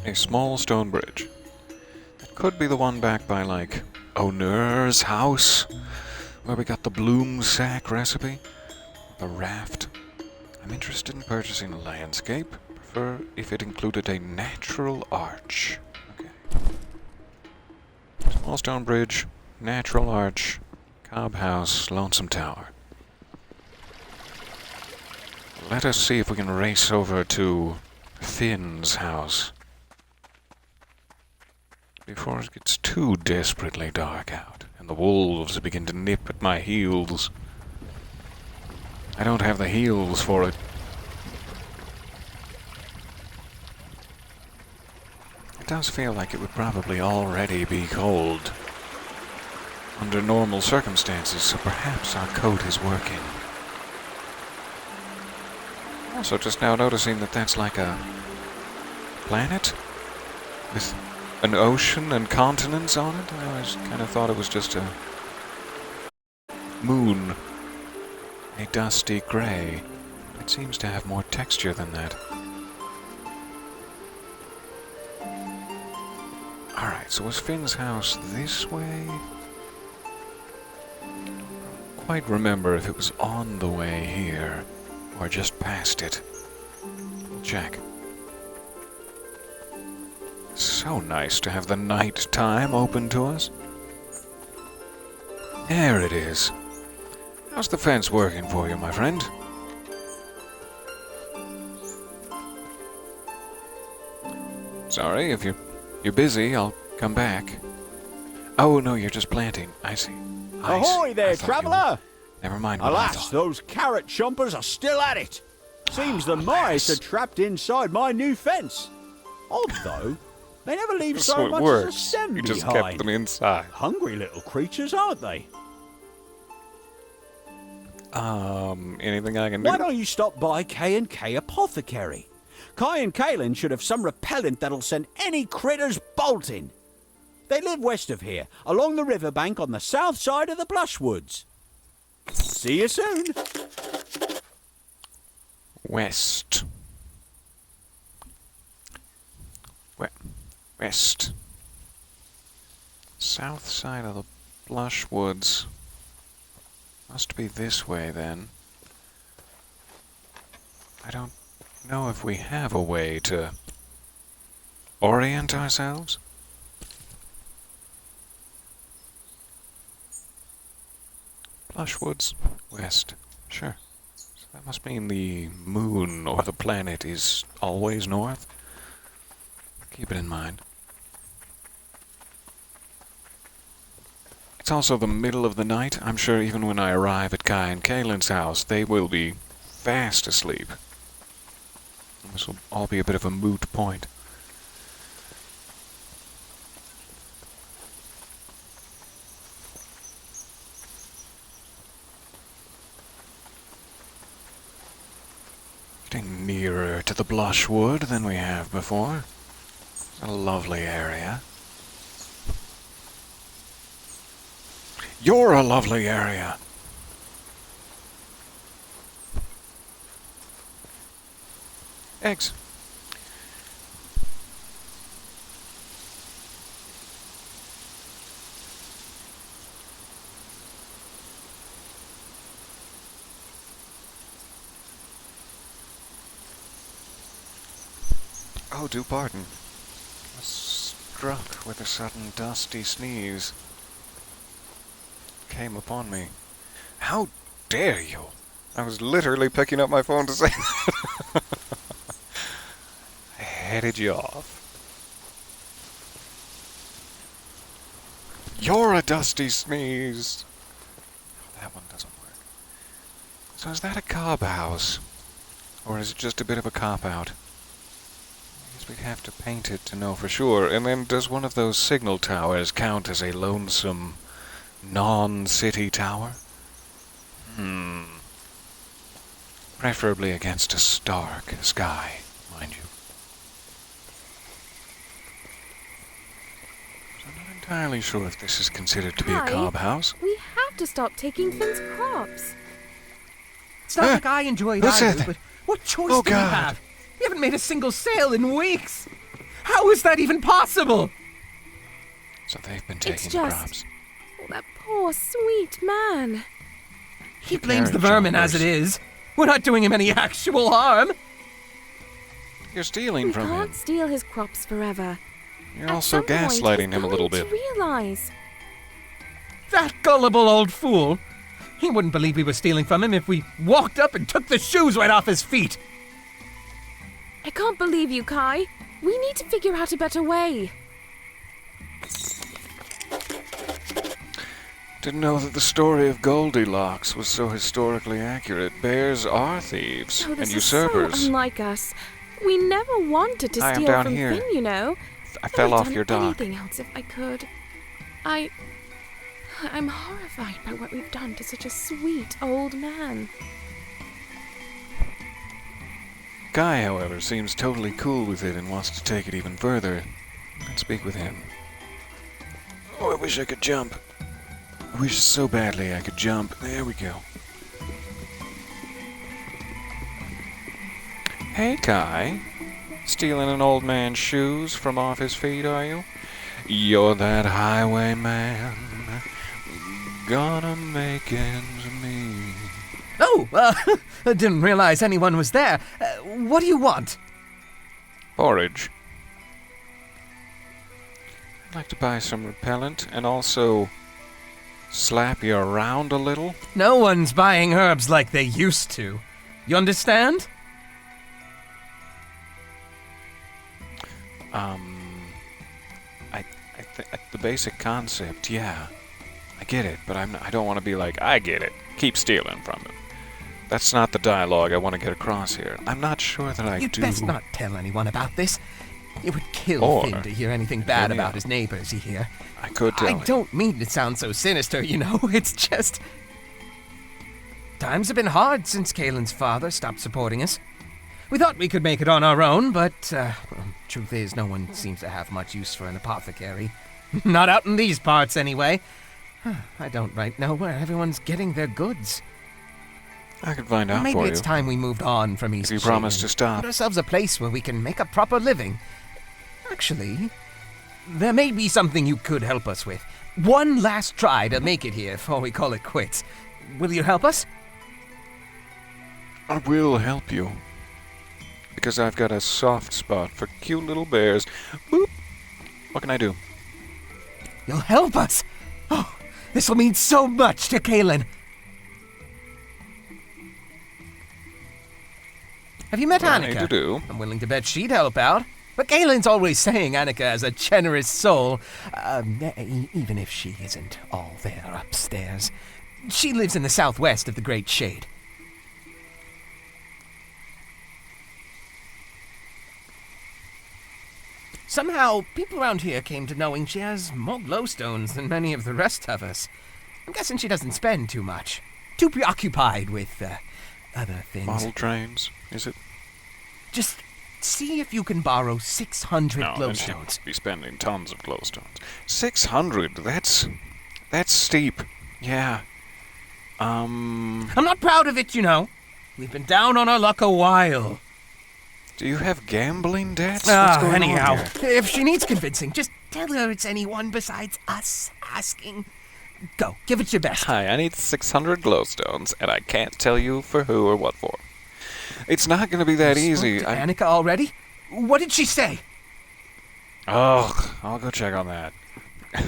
A small stone bridge. That could be the one back by, like, Oneur's house, where we got the bloom sack recipe. The raft. I'm interested in purchasing a landscape. Prefer if it included a natural arch. Okay. Small stone bridge, natural arch, cob house, lonesome tower. Let us see if we can race over to Finn's house before it gets too desperately dark out and the wolves begin to nip at my heels. I don't have the heels for it. It does feel like it would probably already be cold under normal circumstances, so perhaps our coat is working. Also, just now noticing that that's like a planet with an ocean and continents on it. I always kind of thought it was just a moon, a dusty gray. It seems to have more texture than that. Alright, so was Finn's house this way? quite remember if it was on the way here or just past it. Check. So nice to have the night time open to us. There it is. How's the fence working for you, my friend? Sorry, if you're busy, I'll come back. Oh, no, you're just planting. I see. Ahoy there, traveller! Never mind what I Alas, thought. those carrot chompers are still at it. Seems the mice are trapped inside my new fence. Odd though, they never leave so So it much works. as a stem You just behind. kept them inside. Hungry little creatures, aren't they? Anything I can do? Why don't you stop by K&K Apothecary? Kai and Kaelin should have some repellent that'll send any critters bolting. They live west of here, along the riverbank on the south side of the Blushwoods. See you soon. West. West. South side of the Blushwoods. Must be this way, then. I don't know if we have a way to orient ourselves. Blushwoods, west. Sure. So that must mean the moon or the planet is always north. Keep it in mind. It's also the middle of the night. I'm sure even when I arrive at Kai and Kaylin's house, they will be fast asleep. This will all be a bit of a moot point. Getting nearer to the Blushwood than we have before. It's a lovely area. You're a lovely area. Eggs. Oh, do pardon. I was struck with a sudden dusty sneeze. Came upon me. How dare you? I was literally picking up my phone to say that. I headed you off. You're a dusty sneeze. Oh, that one doesn't work. So is that a cob house? Or is it just a bit of a cop-out? I guess we'd have to paint it to know for sure. And then does one of those signal towers count as a lonesome non-city tower? Preferably against a stark sky, mind you. I'm not entirely sure if this is considered to be a Kai, cob house. We have to stop taking Finn's crops. It's not like I enjoy it Who's either, that? but what choice Oh, do we God. have? We haven't made a single sale in weeks. How is that even possible? So they've been taking It's the just- crops. Oh, that poor, sweet man. He blames the Carrot vermin as it chompers. is. We're not doing him any actual harm. You're stealing We from can't him. steal his crops forever. You're At also some point, gaslighting he's him a little going bit. to realize. That gullible old fool. He wouldn't believe we were stealing from him if we walked up and took the shoes right off his feet. I can't believe you, Kai. We need to figure out a better way. Didn't know that the story of Goldilocks was so historically accurate. Bears are thieves Oh, and this usurpers. is so unlike us. We never wanted to Hi, I'm steal down from here. Finn, you know. I fell I'd off done your dock. anything else if I could. I'm horrified by what we've done to such a sweet old man. Guy, however, seems totally cool with it and wants to take it even further. Let's speak with him. Oh, I wish I could jump. I wish so badly I could jump. There we go. Hey, Kai. Stealing an old man's shoes from off his feet, are you? You're that highwayman gonna make ends meet. Oh, I didn't realize anyone was there. What do you want? Porridge. I'd like to buy some repellent and also slap you around a little. No one's buying herbs like they used to. You understand? The basic concept, yeah. I get it, but I don't want to be like, I get it. Keep stealing from him. That's not the dialogue I want to get across here. I'm not sure that I You'd do. best not tell anyone about this. It would kill Or- Finn to hear anything bad Yeah. about his neighbors, you hear? I could tell I him. don't mean to sound so sinister, you know. It's just... Times have been hard since Kalen's father stopped supporting us. We thought we could make it on our own, but truth is, no one seems to have much use for an apothecary. Not out in these parts, anyway. I don't right know where everyone's getting their goods. I could find out Maybe for it's you. time we moved on from If Eastshade. you promise to and stop. Put ourselves a place where we can make a proper living. Actually, there may be something you could help us with. One last try to make it here before we call it quits. Will you help us? I will help you. Because I've got a soft spot for cute little bears. Boop. What can I do? You'll help us? Oh, this will mean so much to Kalen. Have you met What I Annika? need to do. I'm willing to bet she'd help out. But Kalen's always saying Annika has a generous soul. Even if she isn't all there upstairs. She lives in the southwest of the Great Shade. Somehow, people around here came to knowing she has more glowstones than many of the rest of us. I'm guessing she doesn't spend too much. Too preoccupied with, other things. Model trains, is it? Just see if you can borrow 600 No, then she glowstones. must be spending tons of glowstones. 600, that's steep. Yeah. I'm not proud of it, you know. We've been down on our luck a while. Do you have gambling debts? What's going on Anyhow, here? if she needs convincing, just tell her it's anyone besides us asking. Go, give it your best. Hi, I need 600 glowstones, and I can't tell you for who or what for. It's not going to be that easy. Spoke to Annika already? What did she say? Ugh, I'll go check on that. I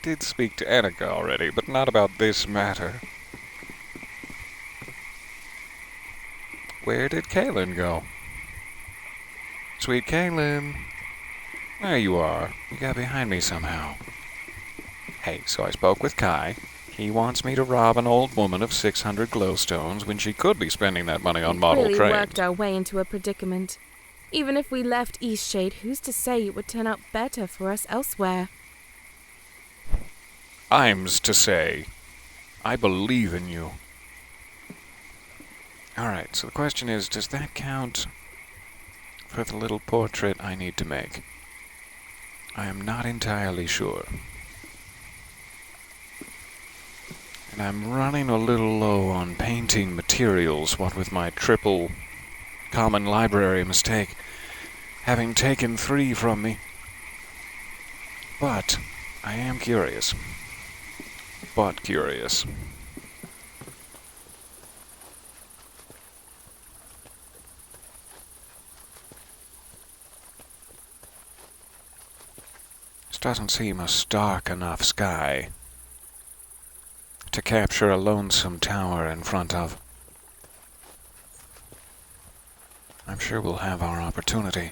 did speak to Annika already, but not about this matter. Where did Kalen go? Sweet Kalen. There you are. You got behind me somehow. Hey, so I spoke with Kai. He wants me to rob an old woman of 600 glowstones when she could be spending that money on model really trains. worked our way into a predicament. Even if we left Eastshade, who's to say it would turn out better for us elsewhere? I'm's to say, I believe in you. Alright, so the question is, does that count for the little portrait I need to make? I am not entirely sure. And I'm running a little low on painting materials, what with my triple common library mistake having taken 3 from me. But I am curious. But curious. This doesn't seem a stark enough sky to capture a lonesome tower in front of. I'm sure we'll have our opportunity.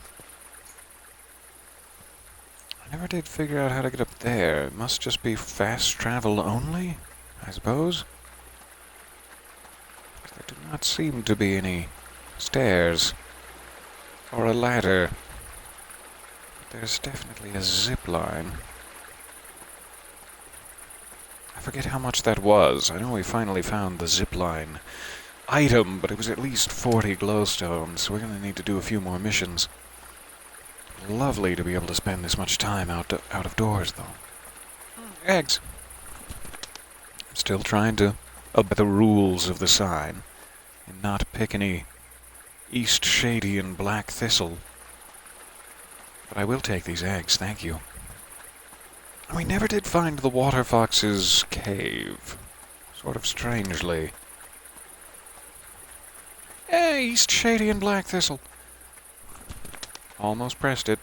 I never did figure out how to get up there. It must just be fast travel only, I suppose. There do not seem to be any stairs or a ladder. But there's definitely a zip line. I forget how much that was. I know we finally found the zip line item, but it was at least 40 glowstones, so we're going to need to do a few more missions. Lovely to be able to spend this much time out of doors, though. Eggs. I'm still trying to obey the rules of the sign and not pick any Eastshade and black thistle. But I will take these eggs, thank you. We never did find the water fox's cave. Sort of strangely. Hey, Eastshade and Black Thistle. Almost pressed it.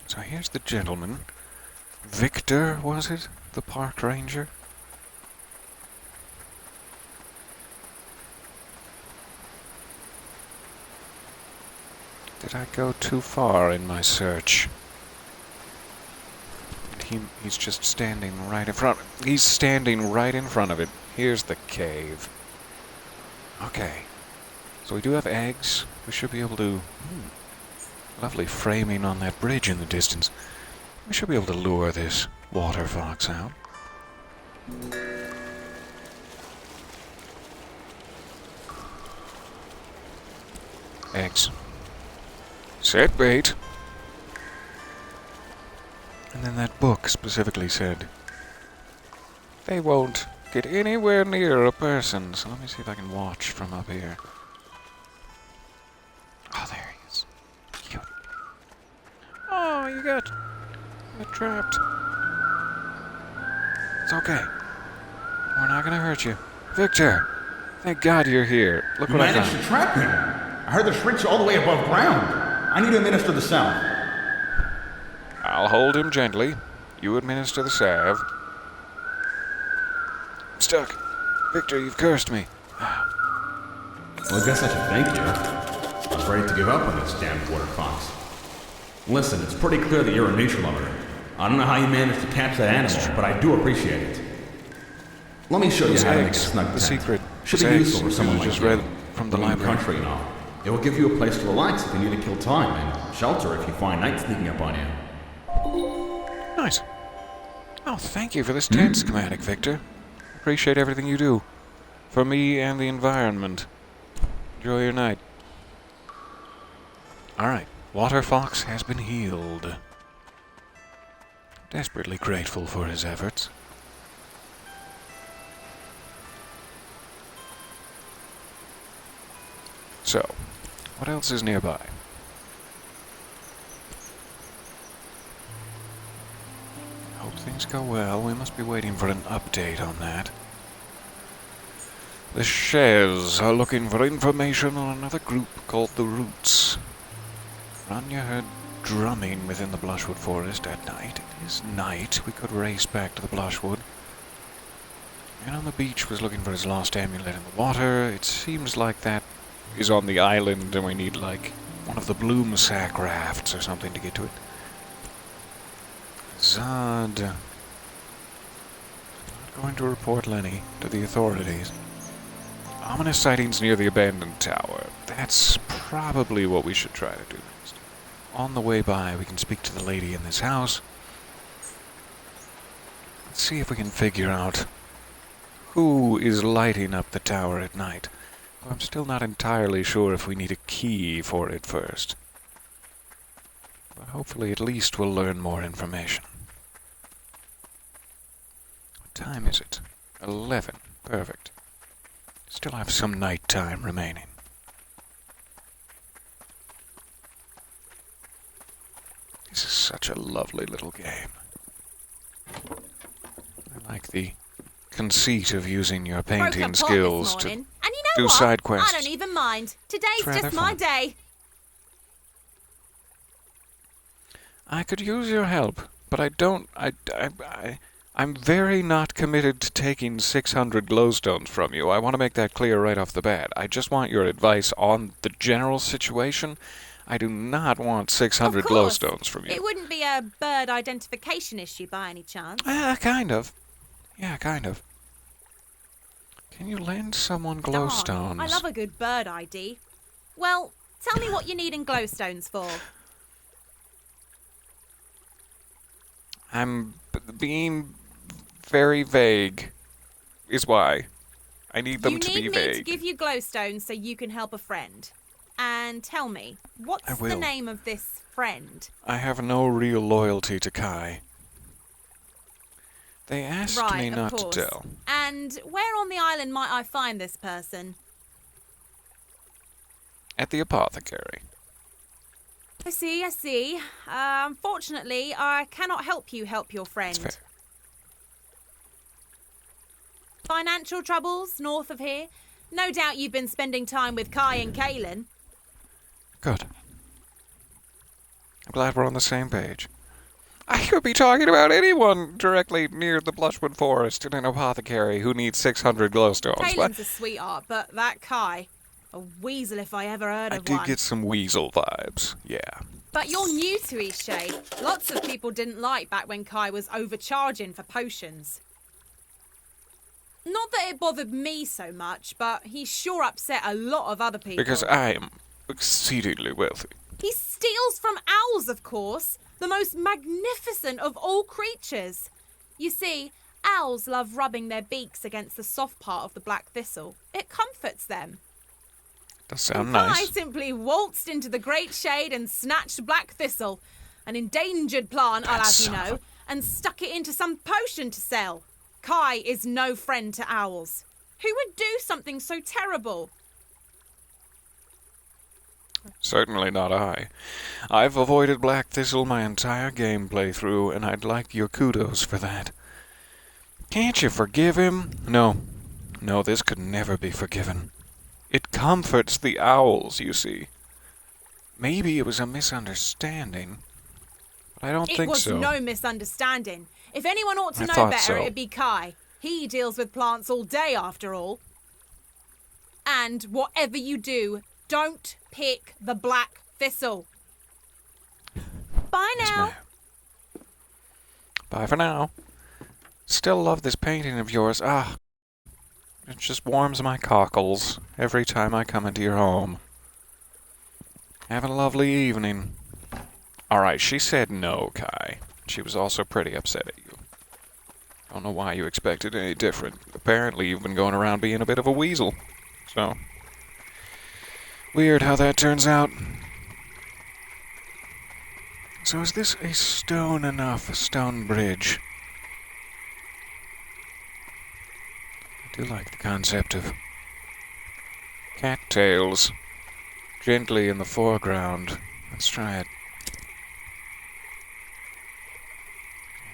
So here's the gentleman. Victor, was it? The park ranger? Did I go too far in my search? He's just standing right in front. He's standing right in front of it. Here's the cave. Okay. So we do have eggs. We should be able to... lovely framing on that bridge in the distance. We should be able to lure this water fox out. Eggs. Set bait. And then that book specifically said, they won't get anywhere near a person. So let me see if I can watch from up here. Oh, there he is. Cute. Oh, you got trapped. It's okay. We're not gonna hurt you. Victor, thank God you're here. Look what I found. You managed to trap him. I heard the shrieks all the way above ground. I need to administer the salve. I'll hold him gently. You administer the salve. I'm stuck. Victor, you've cursed me. Well, I guess I should thank you. I was ready to give up on this damned water fox. Listen, it's pretty clear that you're a nature lover. I don't know how you managed to catch that animal, but I do appreciate it. Let me show you how to make a snug tent. The secret. Should be useful for someone like just you. read from the library. Country and all. It will give you a place to relax if you need to kill time, and shelter if you find night sneaking up on you. Nice. Oh, thank you for this tent schematic, Victor. Appreciate everything you do. For me and the environment. Enjoy your night. Alright, Water Fox has been healed. Desperately grateful for his efforts. So, what else is nearby? Hope things go well. We must be waiting for an update on that. The Shares are looking for information on another group called the Roots. Rania heard drumming within the Blushwood forest at night. It is night. We could race back to the Blushwood. And on the beach was looking for his lost amulet in the water. It seems like that is on the island and we need like one of the bloom sack rafts or something to get to it. Zod. Not going to report Lenny to the authorities. Ominous sightings near the abandoned tower. That's probably what we should try to do next. On the way by, we can speak to the lady in this house. Let's see if we can figure out who is lighting up the tower at night. I'm still not entirely sure if we need a key for it first. But hopefully at least we'll learn more information. What time is it? 11. Perfect. Still have some night time remaining. This is such a lovely little game. I like the conceit of using your painting skills to do side quests. I don't even mind. Today's rather just my fun. day. I could use your help, but I don't... I'm very not committed to taking 600 glowstones from you. I want to make that clear right off the bat. I just want your advice on the general situation. I do not want 600 glowstones from you. It wouldn't be a bird identification issue by any chance. Kind of. Yeah, kind of. Can you lend someone glowstones? I love a good bird ID. Well, tell me what you need in glowstones for. I'm being very vague, is why. I need them to be vague. You need me to give you glowstones so you can help a friend. And tell me, what's the name of this friend? I have no real loyalty to Kai. They asked me not to tell. And where on the island might I find this person? At the apothecary. I see. Unfortunately, I cannot help you help your friend. Financial troubles north of here? No doubt you've been spending time with Kai and Kaelin. Good. I'm glad we're on the same page. I could be talking about anyone directly near the Blushwood Forest in an apothecary who needs 600 glowstones. Kaelin's a sweetheart, but that Kai, a weasel if I ever heard of one. I did get some weasel vibes, yeah. But you're new to Eastshade. Lots of people didn't like back when Kai was overcharging for potions. Not that it bothered me so much, but he sure upset a lot of other people. Because I am exceedingly wealthy. He steals from owls, of course. The most magnificent of all creatures. You see, owls love rubbing their beaks against the soft part of the black thistle. It comforts them. Does sound Kai nice. simply waltzed into the great shade and snatched black thistle, an endangered plant, I'll have you know, and stuck it into some potion to sell. Kai is no friend to owls. Who would do something so terrible? Certainly not I. I've avoided Black Thistle my entire game playthrough, and I'd like your kudos for that. Can't you forgive him? No, this could never be forgiven. It comforts the owls, you see. Maybe it was a misunderstanding, but I don't think so. It was no misunderstanding. If anyone ought to know better, so. It'd be Kai. He deals with plants all day, after all. And whatever you do, don't pick the black thistle. Bye now. Yes, ma'am. Bye for now. Still love this painting of yours. It just warms my cockles every time I come into your home. Have a lovely evening. Alright, she said no, Kai. She was also pretty upset at you. Don't know why you expected any different. Apparently you've been going around being a bit of a weasel. So, weird how that turns out. So is this a stone bridge? I do like the concept of cattails gently in the foreground. Let's try it.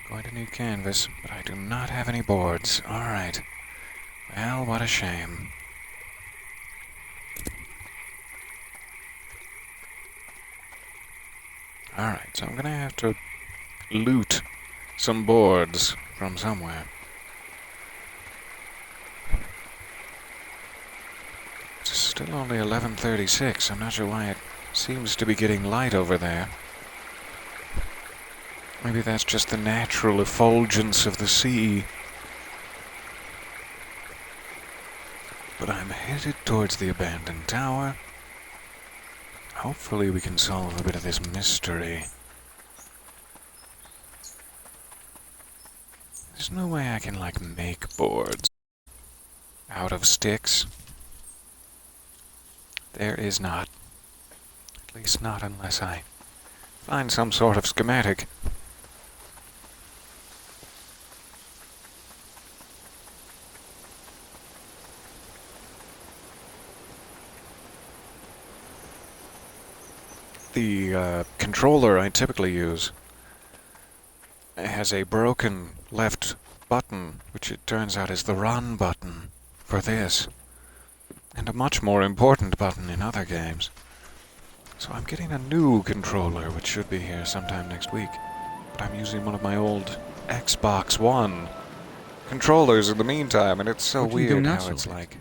I'm going to need canvas, but I do not have any boards. Alright. Well, what a shame. Alright, so I'm gonna have to loot some boards from somewhere. It's still only 11:36. I'm not sure why it seems to be getting light over there. Maybe that's just the natural effulgence of the sea. But I'm headed towards the abandoned tower. Hopefully we can solve a bit of this mystery. There's no way I can, make boards out of sticks. There is not. At least not unless I find some sort of schematic. The controller I typically use has a broken left button, which it turns out is the run button for this, and a much more important button in other games. So I'm getting a new controller, which should be here sometime next week, but I'm using one of my old Xbox One controllers in the meantime, and it's so weird how it's like...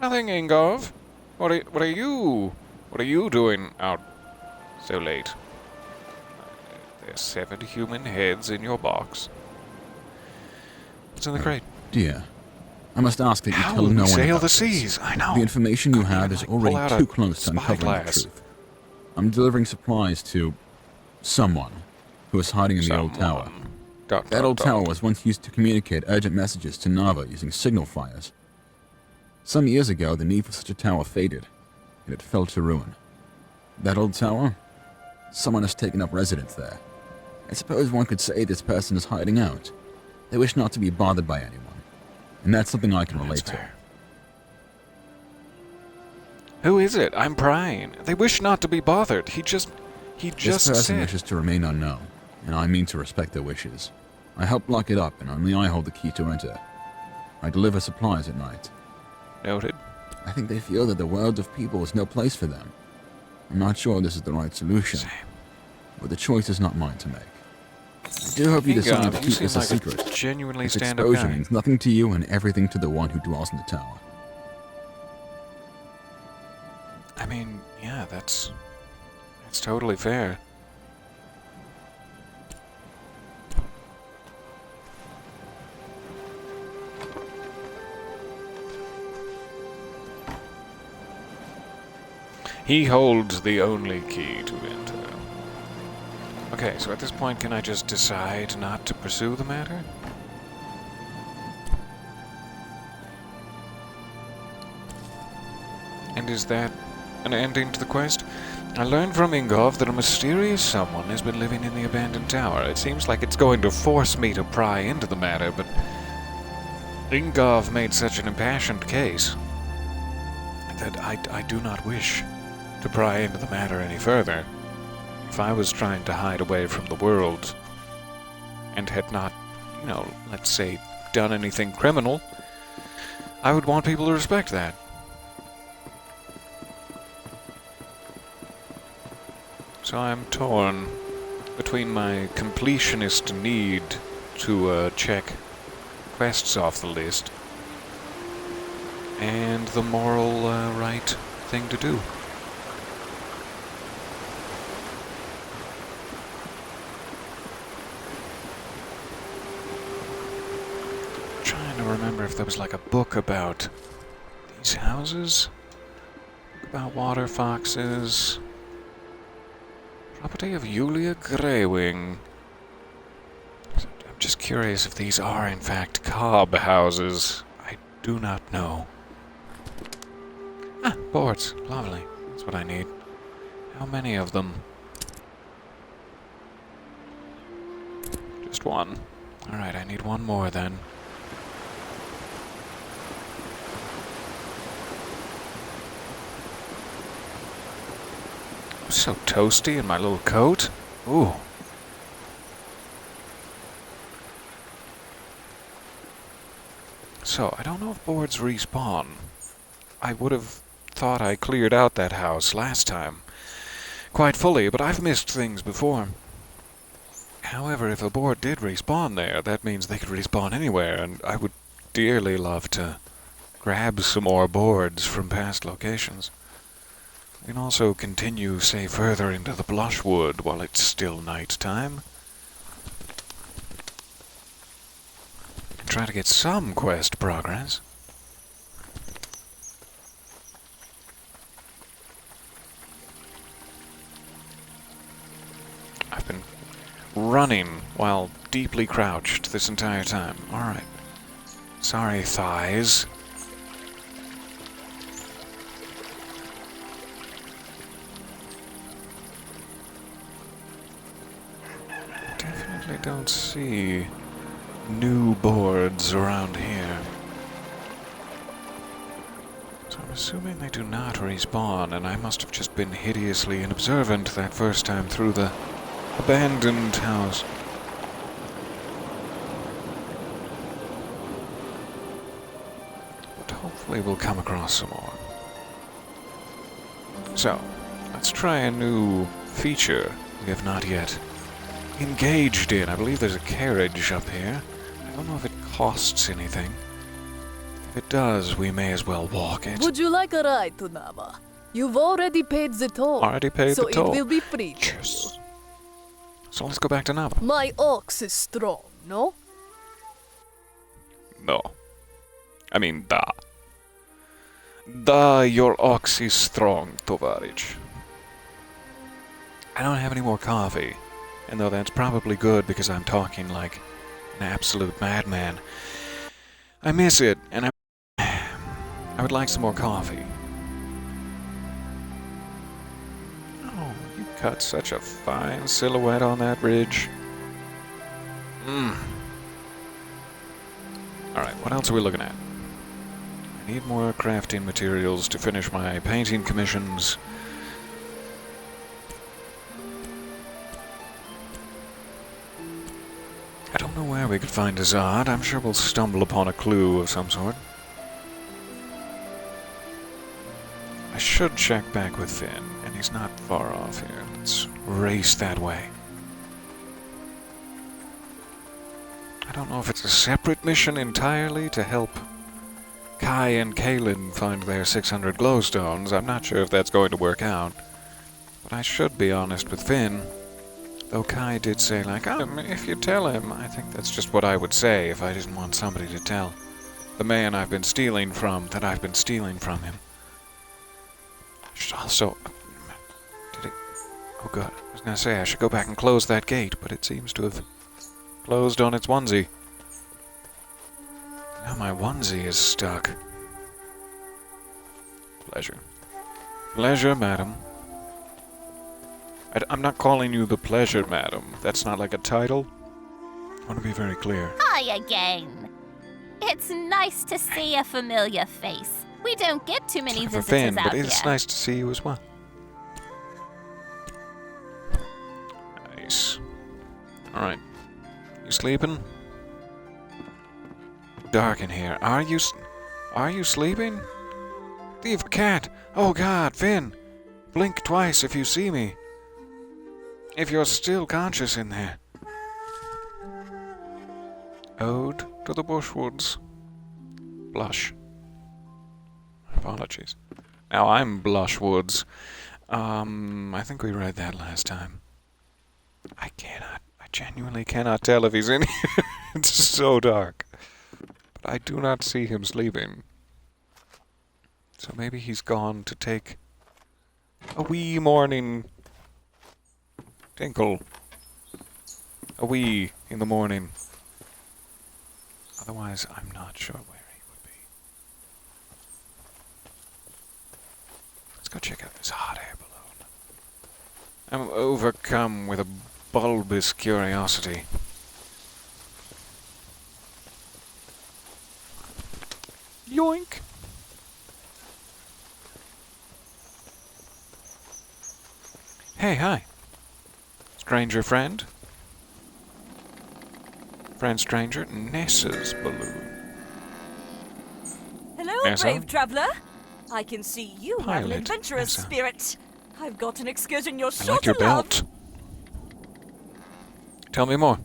Nothing, Ingov. What are you doing out so late? There's 7 human heads in your box. What's in the crate? Dear, I must ask that you How tell will no we one sail about the this. seas? I know. The information you have is pull out already too a close to uncovering the spyglass. truth. I'm delivering supplies to someone who is hiding in the old tower. That old tower was once used to communicate urgent messages to Nava using signal fires. Some years ago, the need for such a tower faded, and it fell to ruin. That old tower? Someone has taken up residence there. I suppose one could say this person is hiding out. They wish not to be bothered by anyone. And that's something I can relate to. Who is it? I'm prying. They wish not to be bothered. He just This person said. wishes to remain unknown, and I mean to respect their wishes. I help lock it up, and only I hold the key to enter. I deliver supplies at night. Noted. I think they feel that the world of people is no place for them. I'm not sure this is the right solution, but the choice is not mine to make. I do hope you decide to You keep seem this a like secret. a genuinely Its stand-up exposure guy. means nothing to you and everything to the one who dwells in the tower. I mean, yeah, that's totally fair. He holds the only key to enter. Okay, so at this point, can I just decide not to pursue the matter? And is that an ending to the quest? I learned from Ingolf that a mysterious someone has been living in the abandoned tower. It seems like it's going to force me to pry into the matter, but Ingolf made such an impassioned case that I do not wish to pry into the matter any further. If I was trying to hide away from the world and had not, let's say, done anything criminal, I would want people to respect that. So I'm torn between my completionist need to check quests off the list and the moral right thing to do. I'm trying to remember if there was like a book about these houses, about water foxes. Property of Yulia Greywing. I'm just curious if these are, in fact, cob houses. I do not know. Ah, boards. Lovely. That's what I need. How many of them? Just one. Alright, I need one more then. So toasty in my little coat. Ooh. So, I don't know if boards respawn. I would have thought I cleared out that house last time quite fully, but I've missed things before. However, if a board did respawn there, that means they could respawn anywhere, and I would dearly love to grab some more boards from past locations. We can also continue, say, further into the Blushwood while it's still night time. And try to get some quest progress. I've been running while deeply crouched this entire time. Alright. Sorry, thighs. Definitely don't see new boards around here. So I'm assuming they do not respawn, and I must have just been hideously inobservant that first time through the abandoned house. But hopefully we'll come across some more. So, let's try a new feature we have not yet engaged in. I believe there's a carriage up here. I don't know if it costs anything. If it does, we may as well walk it. Would you like a ride to Nava? You've already paid the toll. Already paid the toll. So it will be free to Yes. you. So let's go back to Nava. My ox is strong, no? No. I mean, da. Da, your ox is strong, Tovarich. I don't have any more coffee. And though that's probably good because I'm talking like an absolute madman, I miss it, and I would like some more coffee. Oh, you cut such a fine silhouette on that ridge. Alright, what else are we looking at? Need more crafting materials to finish my painting commissions. I don't know where we could find Azad. I'm sure we'll stumble upon a clue of some sort. I should check back with Finn, and he's not far off here. Let's race that way. I don't know if it's a separate mission entirely to help Kai and Kaelin find their 600 glowstones. I'm not sure if that's going to work out. But I should be honest with Finn. Though Kai did say, like, if you tell him, I think that's just what I would say if I didn't want somebody to tell the man I've been stealing from that I've been stealing from him. I should also... Did it... Oh god, I was gonna say I should go back and close that gate, but it seems to have closed on its onesie. Now my onesie is stuck. Pleasure. Pleasure, madam. I'm not calling you the pleasure, madam. That's not like a title. I want to be very clear. Hi again. It's nice to see a familiar face. We don't get too many visitors Finn, out but here. it's nice to see you as well. Nice. Alright. You sleeping? Dark in here. Are you sleeping? Thief cat! Oh god, Finn! Blink twice if you see me. If you're still conscious in there. Ode to the Bushwoods. Blush. Apologies. Now I'm Blushwoods. I think we read that last time. I genuinely cannot tell if he's in here. It's so dark. But I do not see him sleeping. So maybe he's gone to take a wee morning tinkle. A wee in the morning. Otherwise, I'm not sure where he would be. Let's go check out this hot air balloon. I'm overcome with a bulbous curiosity. Yoink! Hey, hi. Stranger friend? Friend stranger? Nessa's balloon. Hello, Nessa? brave traveler. I can see you have an Pilot, adventurous Nessa. spirit. I've got an excursion you're I sure like your to love. belt. Tell me more.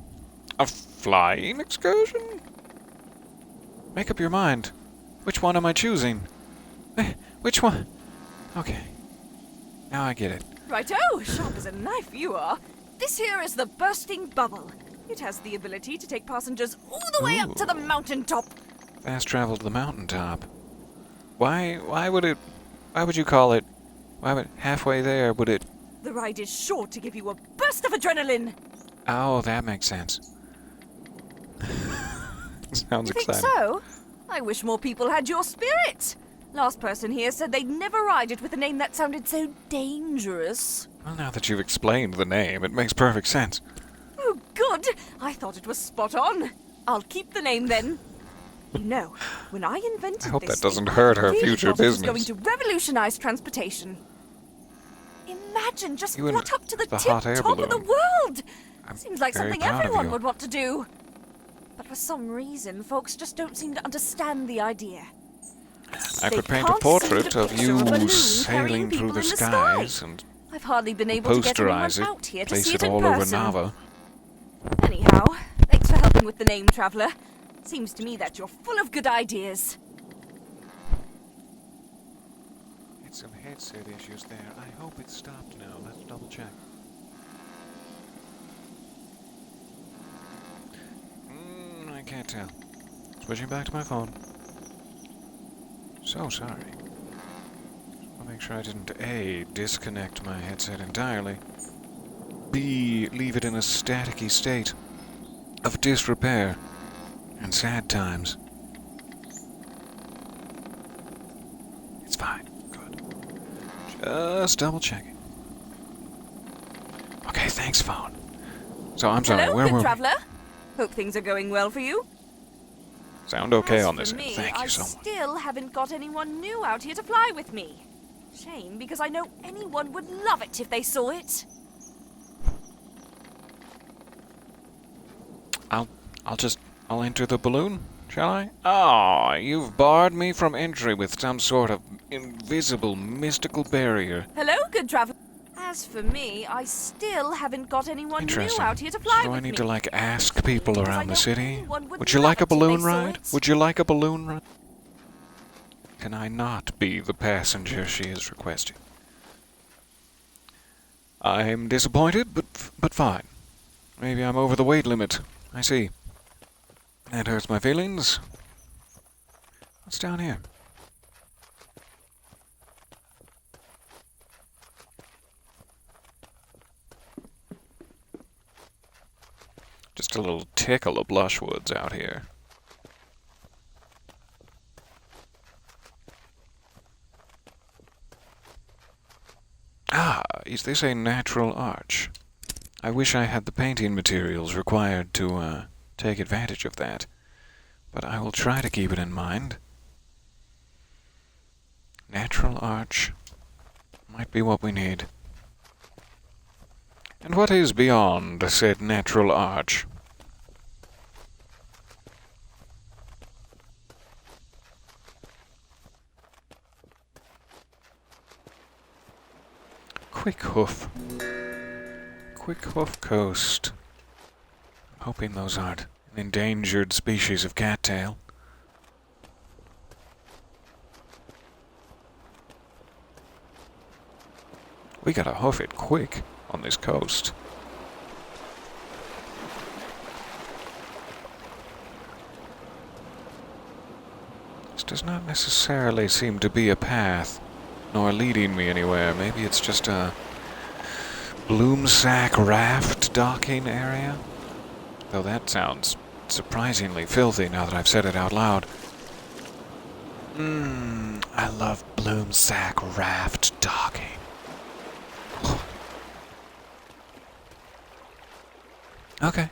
A flying excursion? Make up your mind. Which one am I choosing? Which one? Okay. Now I get it. Righto, sharp as a knife you are. This here is the bursting bubble. It has the ability to take passengers all the way up to the mountaintop. Fast travel to the mountaintop. Why would you call it? Why would halfway there would it? The ride is sure to give you a burst of adrenaline. Oh, that makes sense. Sounds You think exciting. so? I wish more people had your spirit. Last person here said they'd never ride it with a name that sounded so dangerous. Well, now that you've explained the name, it makes perfect sense. Oh, good. I thought it was spot on. I'll keep the name then. You know, when I invented I hope this that doesn't thing, hurt her I really future thought it was business. going to revolutionize transportation. Imagine just You and what up to the the hot air tip-top of the balloon. world. I'm Seems like very something proud of everyone you. would want to do. But for some reason, folks just don't seem to understand the idea. I They could paint a can't portrait seem to of picture you a balloon sailing carrying through people the in the skies sky. and I've hardly been able to get anyone posterize out here it, to place see it it in all over person. Nava. Anyhow, thanks for helping with the name, traveler. Seems to me that you're full of good ideas. It's some headset issues there. I hope it's stopped now. Let's double check. I can't tell. Switching back to my phone. So sorry. I'll make sure I didn't A, disconnect my headset entirely, B, leave it in a staticky state of disrepair and sad times. It's fine. Good. Just double checking. Okay, thanks, phone. So I'm sorry, Hello, where good were we? traveler. Hope things are going well for you. Sound okay As on for this me, end. Thank you I so much. still haven't got anyone new out here to fly with me. Shame, because I know anyone would love it if they saw it. I'll enter the balloon, shall I? Ah, you've barred me from entry with some sort of invisible, mystical barrier. Hello, good traveler. As for me, I still haven't got anyone new Interesting. out here to fly So do I with need me. to, like, ask people Because I around the know city? anyone Would you love like a it if they balloon saw ride? it. Would you like a balloon ride? Can I not be the passenger she is requesting? I'm disappointed, but fine. Maybe I'm over the weight limit. I see. That hurts my feelings. What's down here? Just a little tickle of Blushwoods out here. Ah, is this a natural arch? I wish I had the painting materials required to, take advantage of that. But I will try to keep it in mind. Natural arch might be what we need. And what is beyond said natural arch? Quick Hoof. Quick Hoof Coast. I'm hoping those aren't an endangered species of cattail. We gotta hoof it quick on this coast. This does not necessarily seem to be a path, nor leading me anywhere. Maybe it's just a Bloomsack raft docking area? Though that sounds surprisingly filthy now that I've said it out loud. I love Bloomsack raft docking. Okay.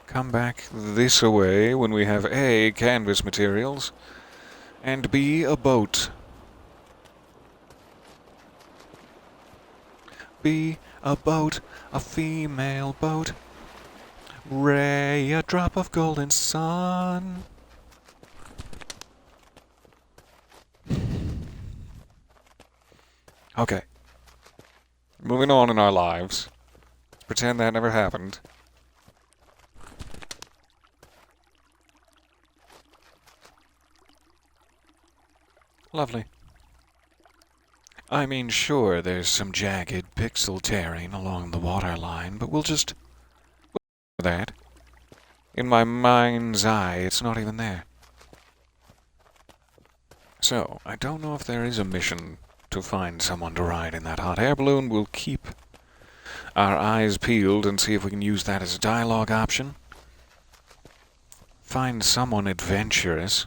Come back this way when we have A, canvas materials, and B, a boat. B, a boat, a female boat. Ray, a drop of golden sun. Okay. Moving on in our lives. Let's pretend that never happened. Lovely. I mean, sure, there's some jagged pixel tearing along the waterline, but we'll just... that. In my mind's eye, it's not even there. So, I don't know if there is a mission to find someone to ride in that hot air balloon. We'll keep our eyes peeled and see if we can use that as a dialogue option. Find someone adventurous.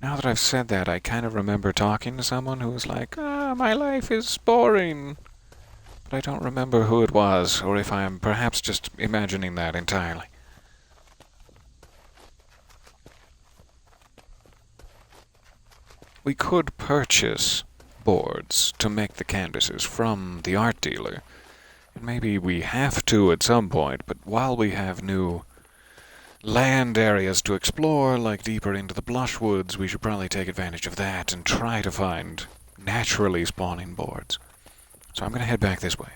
Now that I've said that, I kind of remember talking to someone who was like, my life is boring. But I don't remember who it was, or if I am perhaps just imagining that entirely. We could purchase boards to make the canvases from the art dealer. And maybe we have to at some point, but while we have new land areas to explore, like deeper into the Blushwoods, we should probably take advantage of that and try to find naturally spawning boards. So I'm going to head back this way.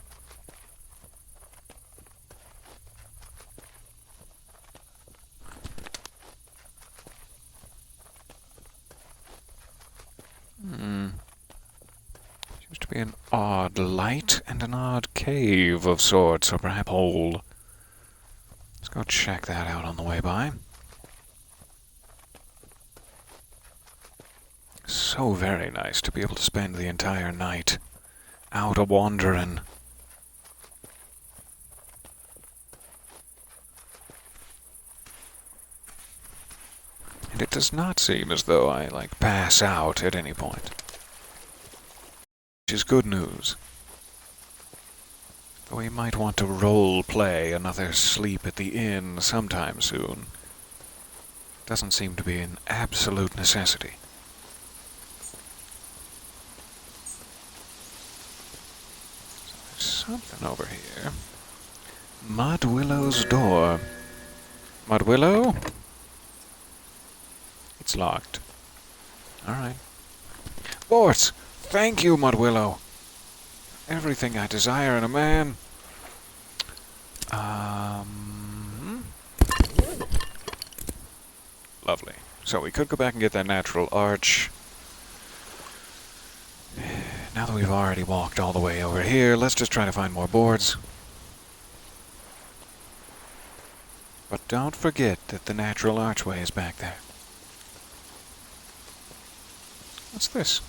Seems to be an odd light and an odd cave of sorts, or perhaps hole. Let's go check that out on the way by. So very nice to be able to spend the entire night out a-wandering. And it does not seem as though I, pass out at any point. Which is good news. We might want to role-play another sleep at the inn sometime soon. Doesn't seem to be an absolute necessity. So there's something over here. Mudwillow's door. Mudwillow? It's locked. Alright. Bort! Thank you, Mudwillow! Everything I desire in a man. Lovely. So we could go back and get that natural arch. Now that we've already walked all the way over here, let's just try to find more boards. But don't forget that the natural archway is back there. What's this?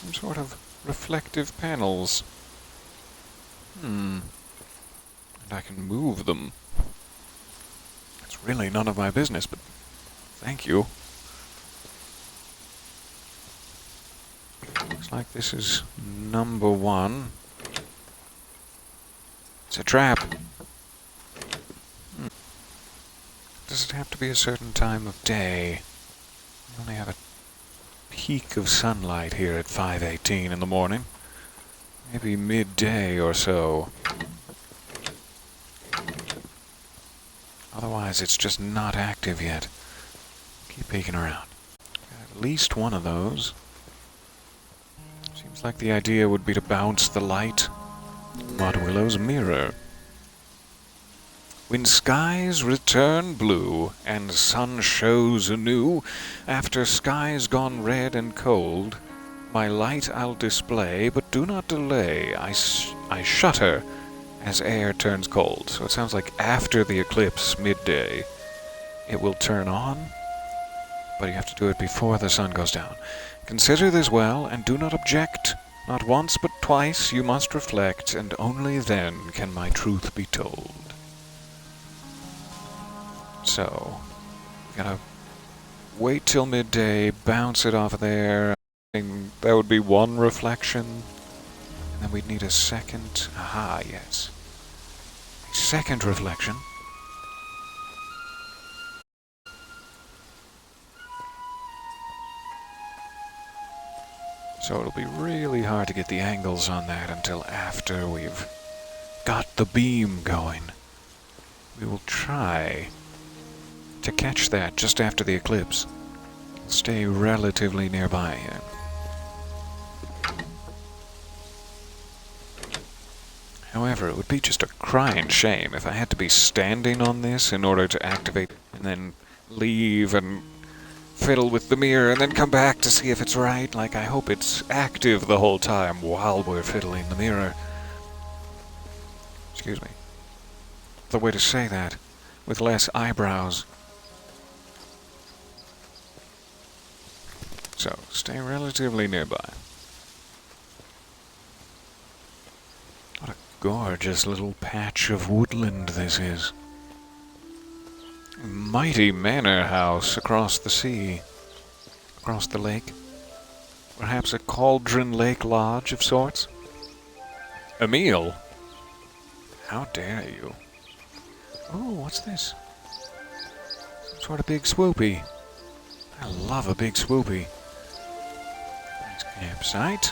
Some sort of reflective panels. And I can move them. It's really none of my business, but thank you. Looks like this is number 1. It's a trap. Does it have to be a certain time of day? We only have a peak of sunlight here at 5:18 in the morning. Maybe midday or so. Otherwise, it's just not active yet. Keep peeking around. Got at least one of those. Seems like the idea would be to bounce the light. Mudwillow's mirror. When skies return blue, and sun shows anew, after skies gone red and cold, my light I'll display, but do not delay. I shudder as air turns cold. So it sounds like after the eclipse, midday, it will turn on, but you have to do it before the sun goes down. Consider this well, and do not object. Not once, but twice you must reflect, and only then can my truth be told. So, gotta wait till midday, bounce it off of there. And that would be one reflection. And then we'd need a second. Aha, yes. A second reflection. So it'll be really hard to get the angles on that until after we've got the beam going. We will try to catch that just after the eclipse. Stay relatively nearby here. However, it would be just a crying shame if I had to be standing on this in order to activate and then leave and fiddle with the mirror and then come back to see if it's right. Like, I hope it's active the whole time while we're fiddling the mirror. Excuse me. The way to say that, with less eyebrows. So, stay relatively nearby. What a gorgeous little patch of woodland this is. Mighty manor house across the sea. Across the lake. Perhaps a Cauldron Lake Lodge of sorts? Emil? How dare you? Oh, what's this? Some sort of big swoopy. I love a big swoopy. Nice campsite.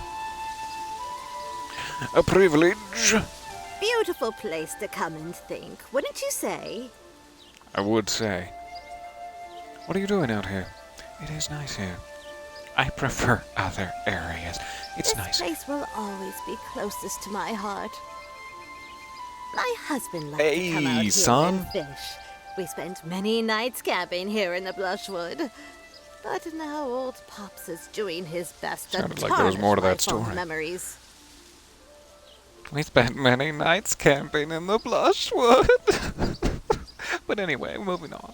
A privilege. Beautiful place to come and think, wouldn't you say? I would say. What are you doing out here? It is nice here. I prefer other areas. It's nice. This place will always be closest to my heart. My husband liked Hey, to come out here son. and fish. We spent many nights camping here in the Blushwood. But now old Pops is doing his best to Sounded like there was more to that tarnish my fond story. memories. We spent many nights camping in the Blushwood. But anyway, moving on.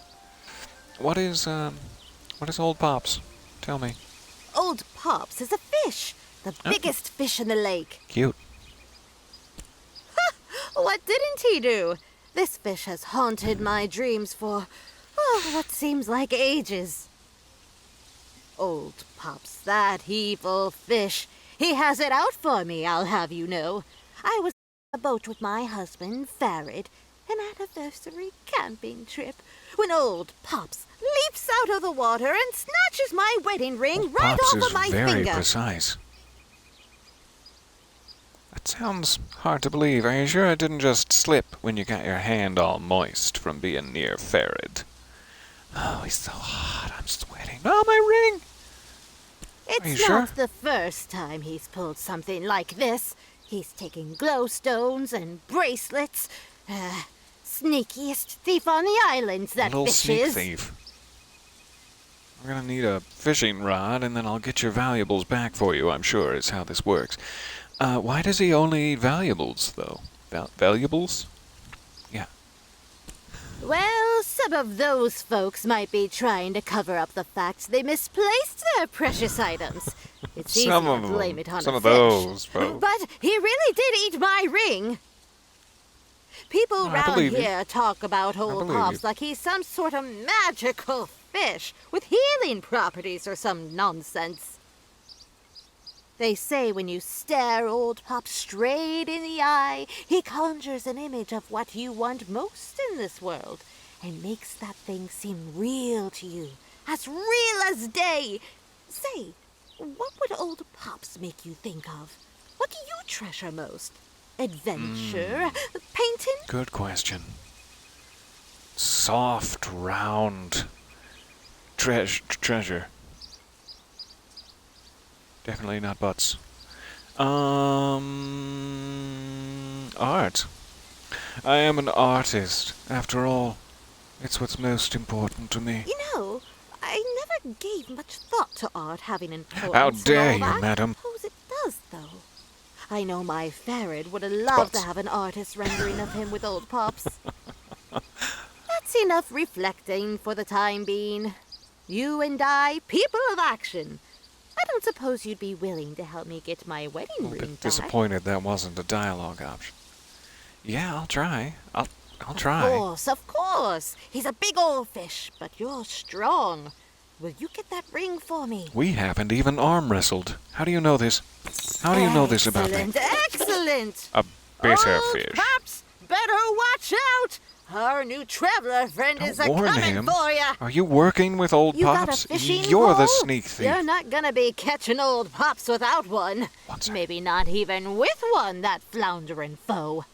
What is Old Pops? Tell me. Old Pops is a fish, the biggest fish in the lake. Cute. What didn't he do? This fish has haunted my dreams for, what seems like ages. Old Pops, that evil fish. He has it out for me, I'll have you know. I was on a boat with my husband, Farid, an anniversary camping trip, when old Pops leaps out of the water and snatches my wedding ring right Pops off is of my very finger. precise. That sounds hard to believe. Are you sure it didn't just slip when you got your hand all moist from being near Farid? Oh, he's so hot. I'm sweating. Oh, my ring! Are you It's sure? not the first time he's pulled something like this. He's taken glowstones and bracelets. Sneakiest thief on the islands, that Little fish sneak is. thief. We're gonna need a fishing rod, and then I'll get your valuables back for you, I'm sure, is how this works. Why does he only eat valuables, though? Valuables? Yeah. Well, some of those folks might be trying to cover up the fact they misplaced their precious items. It's easy Some to of blame them. it on Some a of fish. those folks. But he really did eat my ring. People I round believe you. here talk about old believe Pops you. like he's some sort of magical fish with healing properties or some nonsense. They say when you stare old Pop straight in the eye, he conjures an image of what you want most in this world and makes that thing seem real to you, as real as day. Say, what would old Pops make you think of? What do you treasure most? Adventure? Painting? Good question. Soft, round treasure. Definitely not butts. Art. I am an artist, after all. It's what's most important to me. You know, I never gave much thought to art having importance. How and dare all you, that. madam. Suppose it does, though. I know my Farid would have loved to Butts. have an artist rendering of him with old Pops. That's enough reflecting for the time being. You and I, people of action. I don't suppose you'd be willing to help me get my wedding I'm a ring bit back. disappointed that wasn't a dialogue option. Yeah, I'll try. I'll try. Of course. He's a big old fish, but you're strong. Will you get that ring for me? We haven't even arm wrestled. How do you know this? How do you know this about me? Excellent! A bitter Old fish. Pops, better watch out! Our new traveler friend is Don't warn a-coming him. for ya! Are you working with old You got Pops? a fishing You're the pole? sneak thief. You're not gonna be catching old Pops without one. Maybe not even with one, that floundering foe.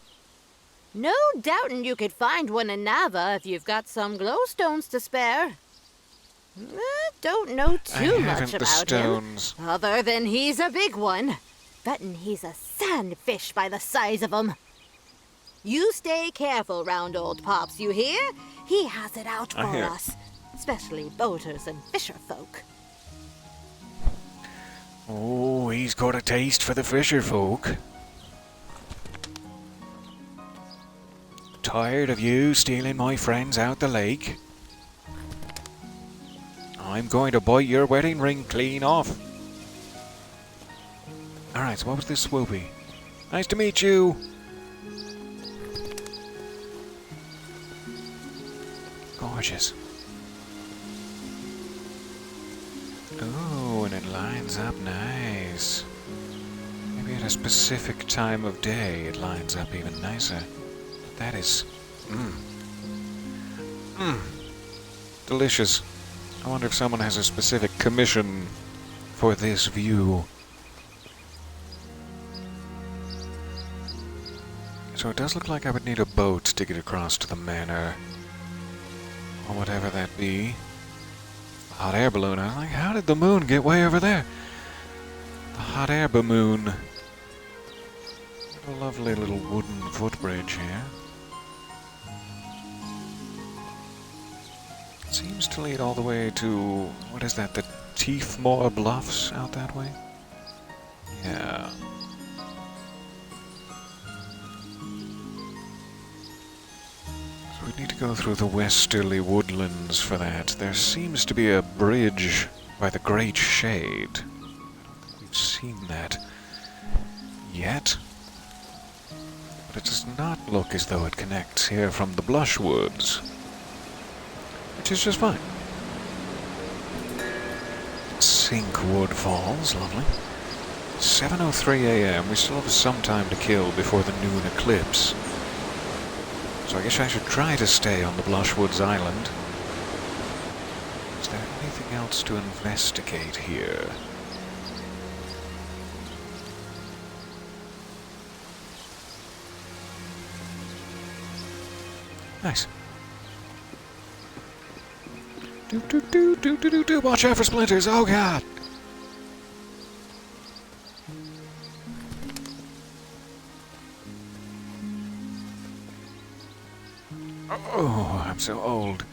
No doubting you could find one in Nava if you've got some glowstones to spare. Don't know too much haven't the about stones. him, other than he's a big one. Bettin' he's a sandfish by the size of him. You stay careful round old Pops, you hear? He has it out I for hear. us, especially boaters and fisher folk. Oh, he's got a taste for the fisher folk. Tired of you stealing my friends out the lake? I'm going to bite your wedding ring clean off. Alright, so what was this swoopy? Nice to meet you! Gorgeous. Oh, and it lines up nice. Maybe at a specific time of day it lines up even nicer. But that is... delicious. I wonder if someone has a specific commission for this view. So it does look like I would need a boat to get across to the manor. Or whatever that be. The hot air balloon. I was like, how did the moon get way over there? The hot air balloon. What a lovely little wooden footbridge here. Seems to lead all the way to, what is that, the Teefmore Bluffs out that way? Yeah. So we need to go through the westerly woodlands for that. There seems to be a bridge by the Great Shade. I don't think we've seen that yet. But it does not look as though it connects here from the Blushwoods. Which is just fine. Sinkwood Falls, lovely. 7:03 a.m. We still have some time to kill before the noon eclipse. So I guess I should try to stay on the Blushwoods Island. Is there anything else to investigate here? Nice. Do. Watch out for splinters. Oh, God. Oh, I'm so old.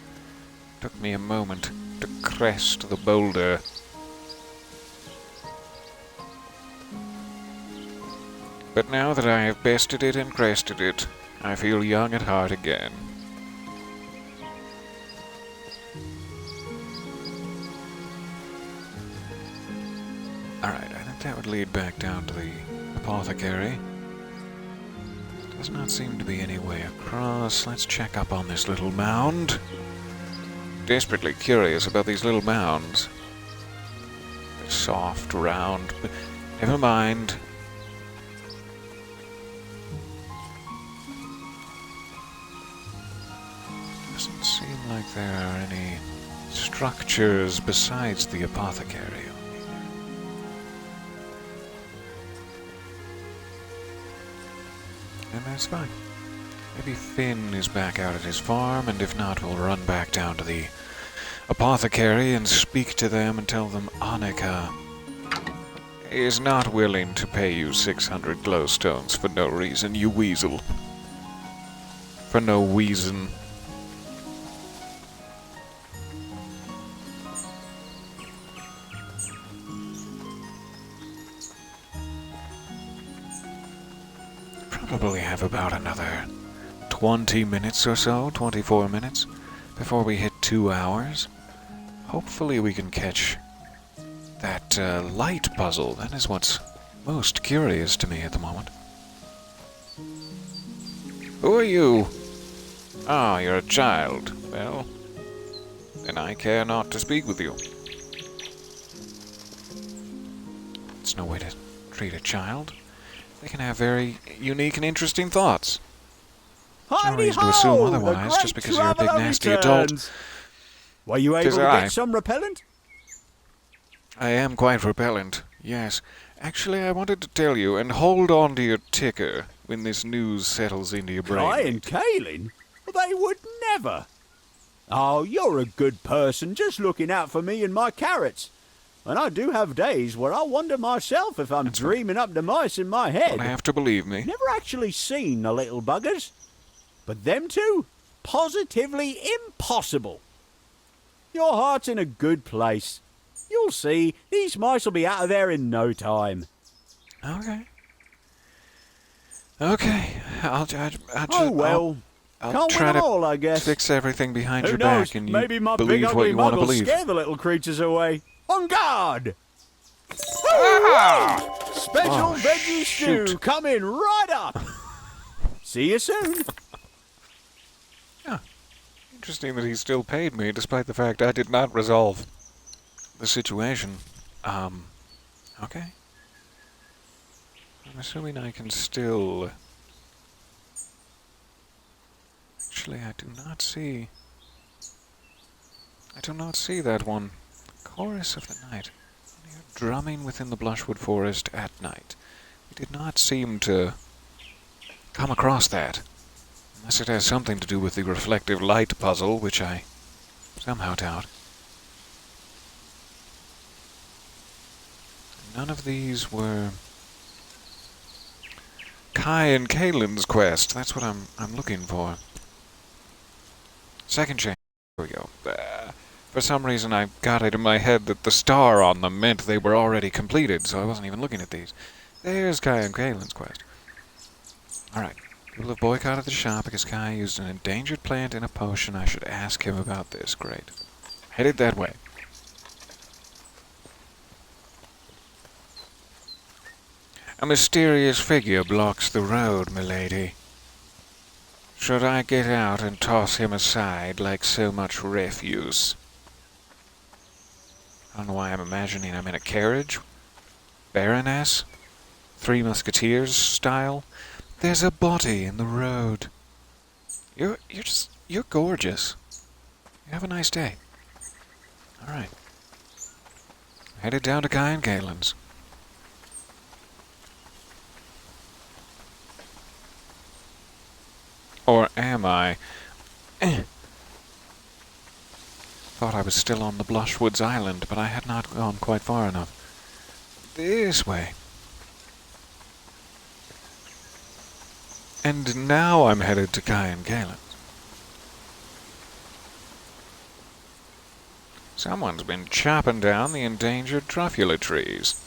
Took me a moment to crest the boulder. But now that I have bested it and crested it, I feel young at heart again. Alright, I think that would lead back down to the apothecary. Does not seem to be any way across. Let's check up on this little mound. Desperately curious about these little mounds. They're soft, round, but never mind. Doesn't seem like there are any structures besides the apothecary. And that's fine. Maybe Finn is back out at his farm, and if not, we'll run back down to the apothecary and speak to them and tell them Annika is not willing to pay you 600 glowstones for no reason, you weasel. For no reason. Probably have about another 20 minutes or so, 24 minutes, before we hit 2 hours. Hopefully we can catch that light puzzle. That is what's most curious to me at the moment. Who are you? Ah, you're a child. Well, then I care not to speak with you. It's no way to treat a child. They can have very unique and interesting thoughts. There's no reason to assume otherwise, just because you're a big nasty adult. Were you able to get some repellent? I am quite repellent, yes. Actually, I wanted to tell you, and hold on to your ticker when this news settles into your brain. Kai and Kaelin? Well, they would never. Oh, you're a good person, just looking out for me and my carrots. And I do have days where I wonder myself if I'm dreaming up the mice in my head. Don't have to believe me. Never actually seen the little buggers. But them two? Positively impossible. Your heart's in a good place. You'll see, these mice will be out of there in no time. Okay. Okay, I'll try all, I guess. Fix everything behind Who your knows? back, and you Maybe my believe big what ugly you want to mug will believe. scare the little creatures away. On guard! Ah! Special veggie stew coming right up. See you soon. Yeah. Interesting that he still paid me, despite the fact I did not resolve the situation. Okay. I'm assuming I can still... Actually, I do not see that one. Chorus of the Night. Drumming within the Blushwood Forest at night. We did not seem to come across that. Unless it has something to do with the reflective light puzzle, which I somehow doubt. None of these were Kai and Kaelin's quest. That's what I'm looking for. Second chance. Here we go. For some reason I got it in my head that the star on them meant they were already completed, so I wasn't even looking at these. There's Kai and Kaelin's quest. Alright. People have boycotted the shop because Kai used an endangered plant in a potion. I should ask him about this. Great. Headed that way. A mysterious figure blocks the road, milady. Should I get out and toss him aside like so much refuse? I don't know why I'm imagining I'm in a carriage. Baroness? Three Musketeers style. There's a body in the road. You're gorgeous. You have a nice day. All right. Headed down to Guy and Galen's. Or am I? Thought I was still on the Blushwoods Island, but I had not gone quite far enough. This way. And now I'm headed to Guy and Galen's. Someone's been chopping down the endangered truffula trees.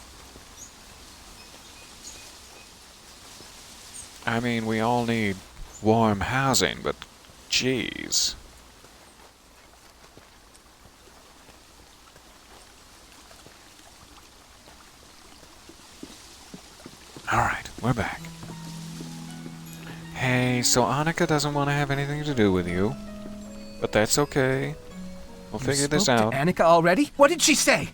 I mean, we all need warm housing, but geez. Alright, we're back. Hey, so Annika doesn't want to have anything to do with you. But that's okay. We'll figure this out. To Annika already? What did she say?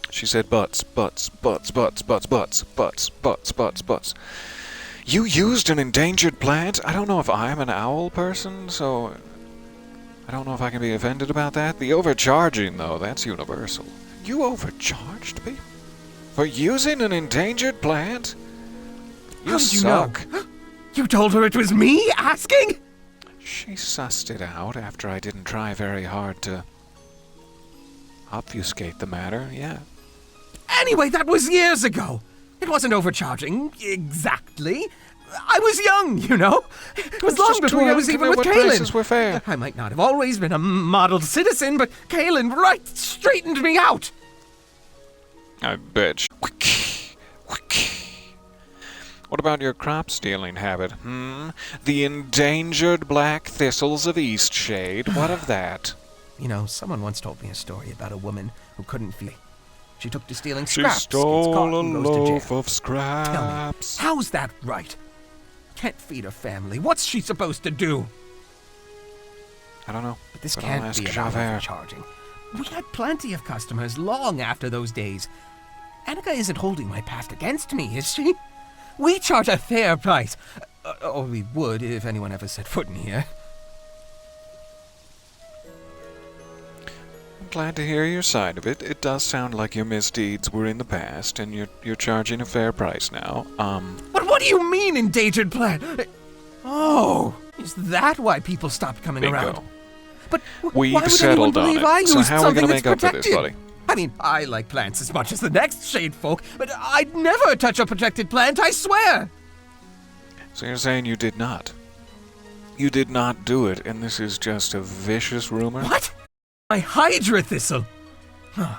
She said butts, butts, butts, butts, butts, butts, butts, butts, butts, butts. You used an endangered plant? I don't know if I'm an owl person, so I don't know if I can be offended about that. The overcharging, though, that's universal. You overcharged me? For using an endangered plant? You How did you suck. know? You told her it was me asking? She sussed it out after I didn't try very hard to obfuscate the matter, yeah. Anyway, that was years ago. It wasn't overcharging, exactly. I was young, you know. It was long before I was even with Prices were Kaelin. fair. I might not have always been a model citizen, but Kaelin right straightened me out. I bet. What about your crop stealing habit, The endangered black thistles of Eastshade. What of that? You know, someone once told me a story about a woman who couldn't feel. She took to stealing She scraps, stole gets caught, a and goes to loaf jail. of scraps. Tell me, how's that right? Can't feed her family. What's she supposed to do? I don't know. But this I'll can't ask be about Javert. overcharging. We had plenty of customers long after those days. Annika isn't holding my past against me, is she? We charge a fair price. Or we would if anyone ever set foot in here. I'm glad to hear your side of it. It does sound like your misdeeds were in the past, and you're charging a fair price now. But what do you mean, endangered plant? Oh, is that why people stopped coming Bingo. around? But We've why would settled anyone on believe I it. So used how are we something gonna that's make up for protected? this, buddy? I mean, I like plants as much as the next shade folk, but I'd never touch a protected plant, I swear! So you're saying you did not? You did not do it, and this is just a vicious rumor? What? My Hydra thistle! Huh.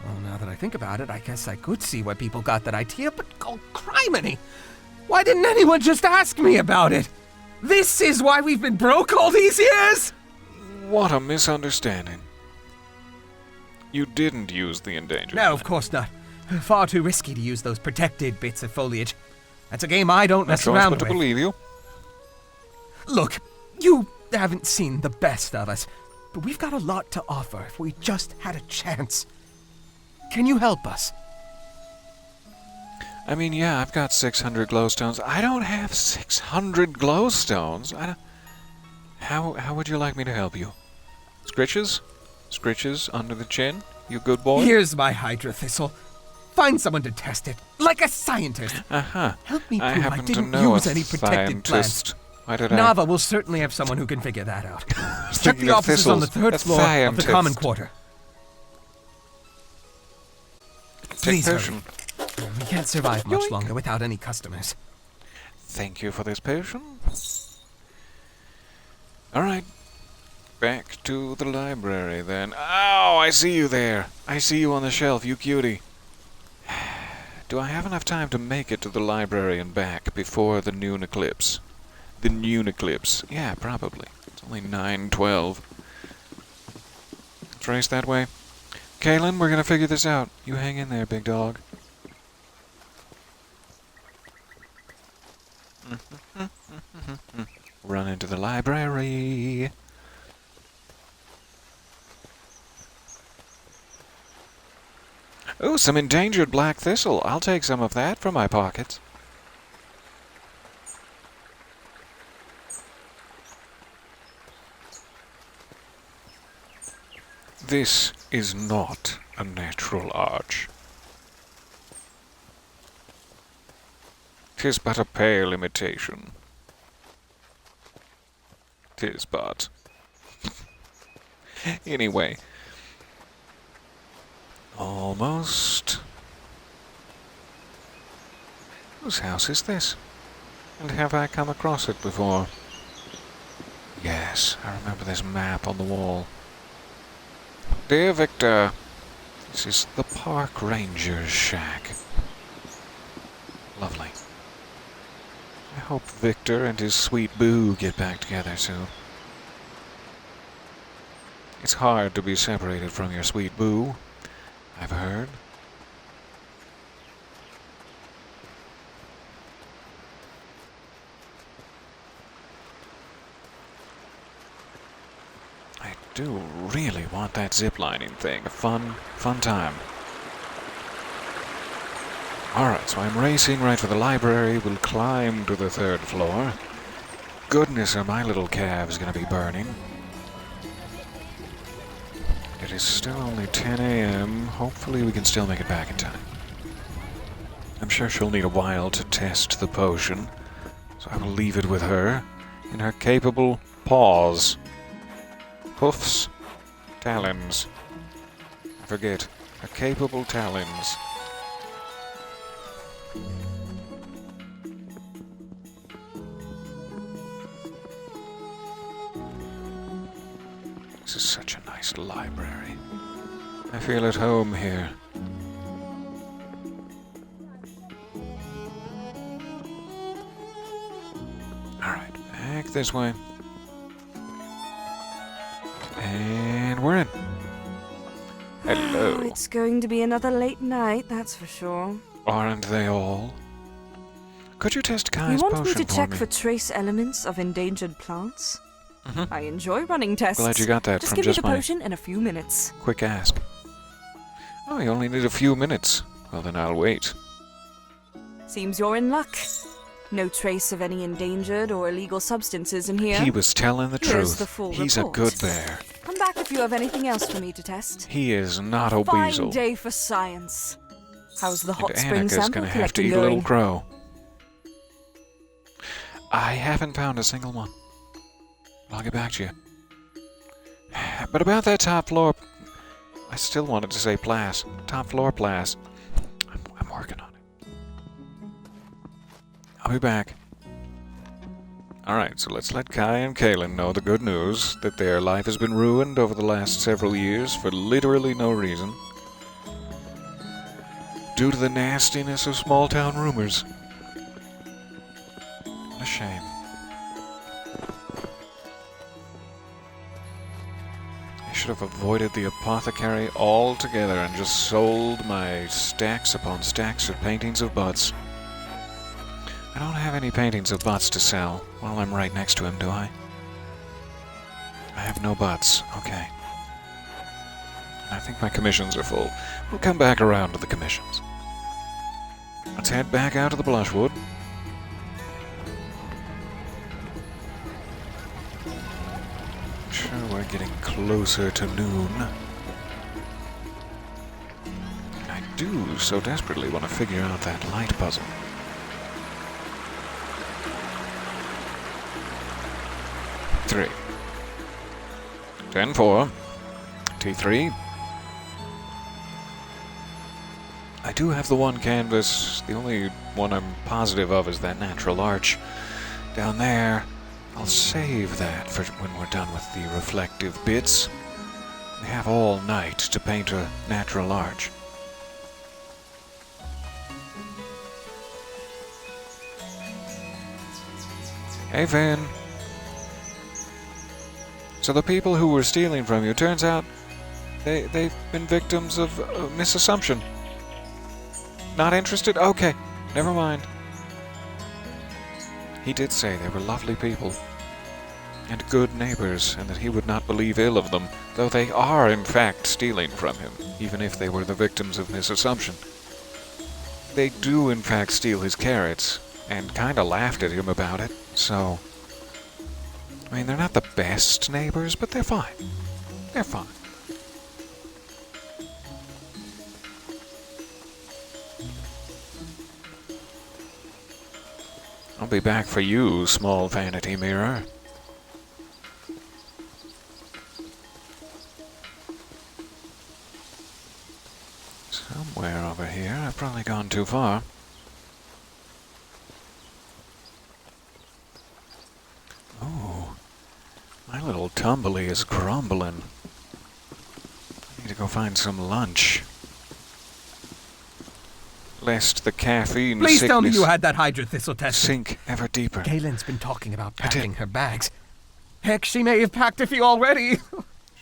Well, now that I think about it, I guess I could see why people got that idea, but oh, criminy! Why didn't anyone just ask me about it? This is why we've been broke all these years? What a misunderstanding. You didn't use the endangered No, of course not. Far too risky to use those protected bits of foliage. That's a game I don't mess around but to with. believe you. Look, you haven't seen the best of us, but we've got a lot to offer if we just had a chance. Can you help us? I mean, yeah, I've got 600 glowstones. I don't have 600 glowstones. How would you like me to help you? Scritches? Scritches under the chin? You good boy? Here's my Hydra thistle. Find someone to test it, like a scientist. Uh-huh. Help me I prove I happen to didn't know use a any protected plants. scientist. Why did I? Nava will certainly have someone who can figure that out. Check Speaking the of offices on the thistles, third a floor of the scientist. common quarter. Take Please hurry. potion. We can't survive much Yoink. longer without any customers. Thank you for this potion. Alright. Back to the library then. Ow, I see you there. I see you on the shelf, you cutie. Do I have enough time to make it to the library and back before the noon eclipse? The noon eclipse. Yeah, probably. It's only 9:12. Let's race that way. Kaylin, we're gonna figure this out. You hang in there, big dog. Run into the library. Oh, some endangered black thistle. I'll take some of that from my pockets. This is not a natural arch. 'Tis but a pale imitation. 'Tis but. Anyway. Almost. Whose house is this? And have I come across it before? Yes, I remember this map on the wall. Dear Victor, this is the park ranger's shack. Lovely. I hope Victor and his sweet boo get back together soon. It's hard to be separated from your sweet boo, I've heard. I do really want that ziplining thing. A fun time. Alright, so I'm racing right for the library. We'll climb to the 3rd floor. Goodness, are my little calves gonna be burning. It is still only 10 a.m. Hopefully we can still make it back in time. I'm sure she'll need a while to test the potion, so I will leave it with her in her capable paws. Hoofs, talons. I forget. Her capable talons. This is such a nice library. I feel at home here. Alright, back this way. And we're in. Hello. Oh, it's going to be another late night, that's for sure. Aren't they all? Could you test Kai's You want potion me to check for for trace elements of endangered plants? I enjoy running tests. Glad you got that just from give just me the my potion in a few minutes. quick ask. Oh, you only need a few minutes. Well, then I'll wait. Seems you're in luck. No trace of any endangered or illegal substances in here. He was telling the Here's truth. the full He's report. a good bear. Come back if you have anything else for me to test. He is not a Fine weasel. day for science. How's the hot And spring Annika's sample gonna have to collecting eat a little going? crow. I haven't found a single one. I'll get back to you. But about that top floor... I still wanted to say Plas. Top floor Plas. I'm working on it. I'll be back. Alright, so let's let Kai and Kaylin know the good news that their life has been ruined over the last several years for literally no reason. Due to the nastiness of small-town rumors. What a shame. I should have avoided the apothecary altogether and just sold my stacks upon stacks of paintings of butts. I don't have any paintings of butts to sell while I'm right next to him, do I? I have no butts. Okay. I think my commissions are full. We'll come back around to the commissions. Let's head back out to the Blushwood. Sure, we're getting closer to noon. I do so desperately want to figure out that light puzzle. Three. 10-4. T3. I do have the one canvas. The only one I'm positive of is that natural arch down there. I'll save that for when we're done with the reflective bits. We have all night to paint a natural arch. Hey, Finn. So the people who were stealing from you, turns out they've been victims of misassumption. Not interested? Okay, never mind. He did say they were lovely people. and good neighbors, and that he would not believe ill of them, though they are in fact stealing from him, even if they were the victims of misassumption. They do in fact steal his carrots, and kinda laughed at him about it, so... I mean, they're not the best neighbors, but they're fine. They're fine. I'll be back for you, small vanity mirror. Somewhere over here. I've probably gone too far. Oh, my little tumbly is grumbling. I need to go find some lunch. Lest the caffeine Please tell me sickness you had that Hydra Thistle test. sink ever deeper. Kaylin's been talking about packing her bags. Heck, she may have packed a few already.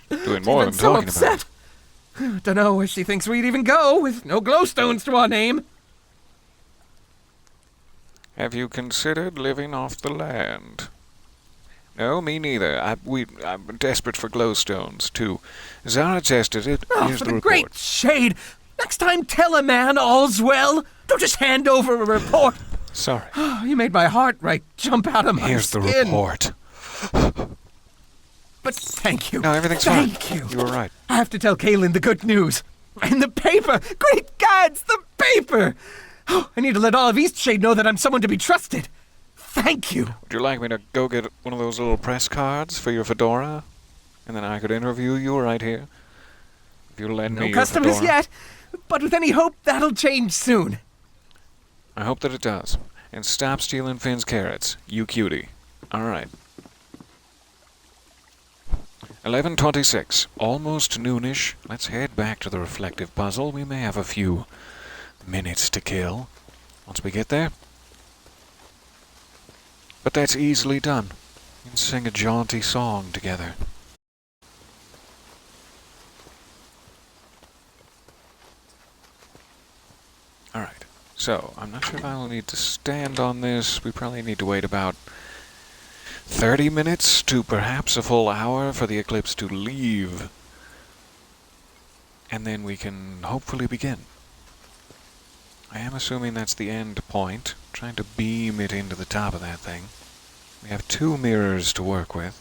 Doing more than so talking upset. Don't know where she thinks we'd even go with no glowstones to our name. Have you considered living off the land? No, me neither. I'm desperate for glowstones, too. Zara tested it. Here's For the the report. great shade! Next time tell a man all's well. Don't just hand over a report. Sorry. You made my heart right jump out of my Here's the skin. report. But thank you. No, everything's fine. Thank you. You were right. I have to tell Kaylin the good news. And the paper! Great gods, the paper! Oh, I need to let all of Eastshade know that I'm someone to be trusted. Thank you. Would you like me to go get one of those little press cards for your fedora? And then I could interview you right here? If you lend me No your customers fedora. yet, but with any hope, that'll change soon. I hope that it does. And stop stealing Finn's carrots, you cutie. All right. 11:26. Almost noonish. Let's head back to the reflective puzzle. We may have a few minutes to kill once we get there. But that's easily done. We can sing a jaunty song together. Alright, so I'm not sure if I'll need to stand on this. We probably need to wait about 30 minutes to perhaps a full hour for the eclipse to leave. And then we can hopefully begin. I am assuming that's the end point. I'm trying to beam it into the top of that thing. We have 2 mirrors to work with.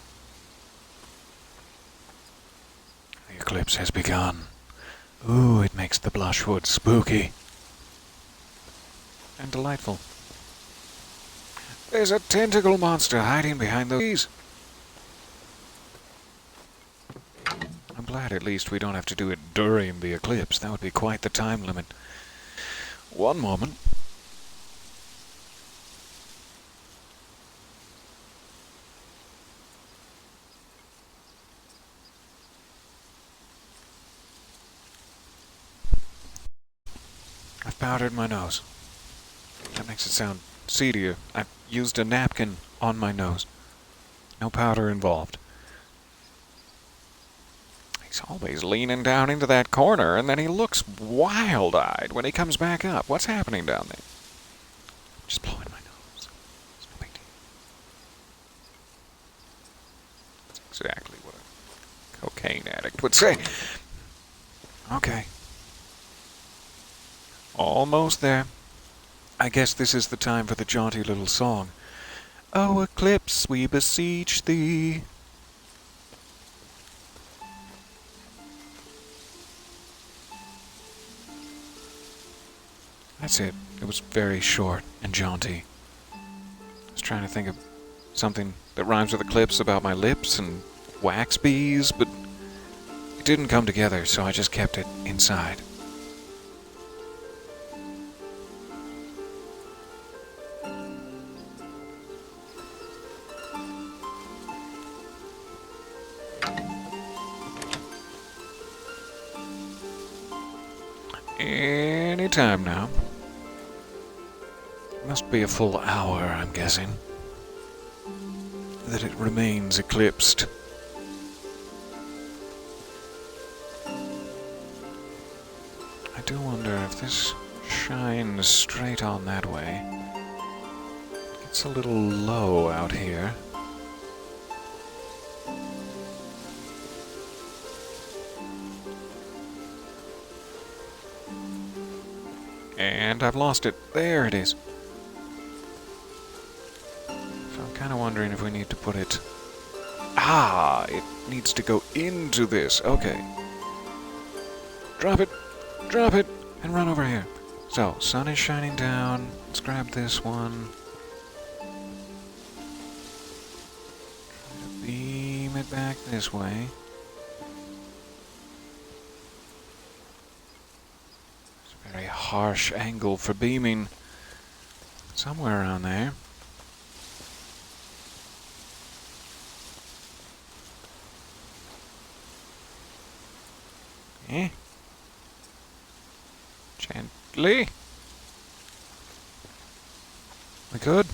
The eclipse has begun. Ooh, it makes the Blushwood spooky. And delightful. There's a tentacle monster hiding behind those trees. I'm glad at least we don't have to do it during the eclipse. That would be quite the time limit. One moment. I've powdered my nose. That makes it sound seedier. I've used a napkin on my nose. No powder involved. He's always leaning down into that corner, and then he looks wild-eyed when he comes back up. What's happening down there? Just blowing my nose. It's no big deal. That's exactly what a cocaine addict would say. Okay. Almost there. I guess this is the time for the jaunty little song. Oh, eclipse, we beseech thee. That's it. It was very short and jaunty. I was trying to think of something that rhymes with eclipse about my lips and wax bees, but it didn't come together, so I just kept it inside. Any time now. Must be a full hour, I'm guessing, that it remains eclipsed. I do wonder if this shines straight on that way. It's a little low out here. And I've lost it. There it is. So I'm kind of wondering if we need to put it... Ah! It needs to go into this. Okay. Drop it! Drop it! And run over here. So, sun is shining down. Let's grab this one. Try to beam it back this way. It's a very harsh angle for beaming. Somewhere around there. Eh? Gently. We good?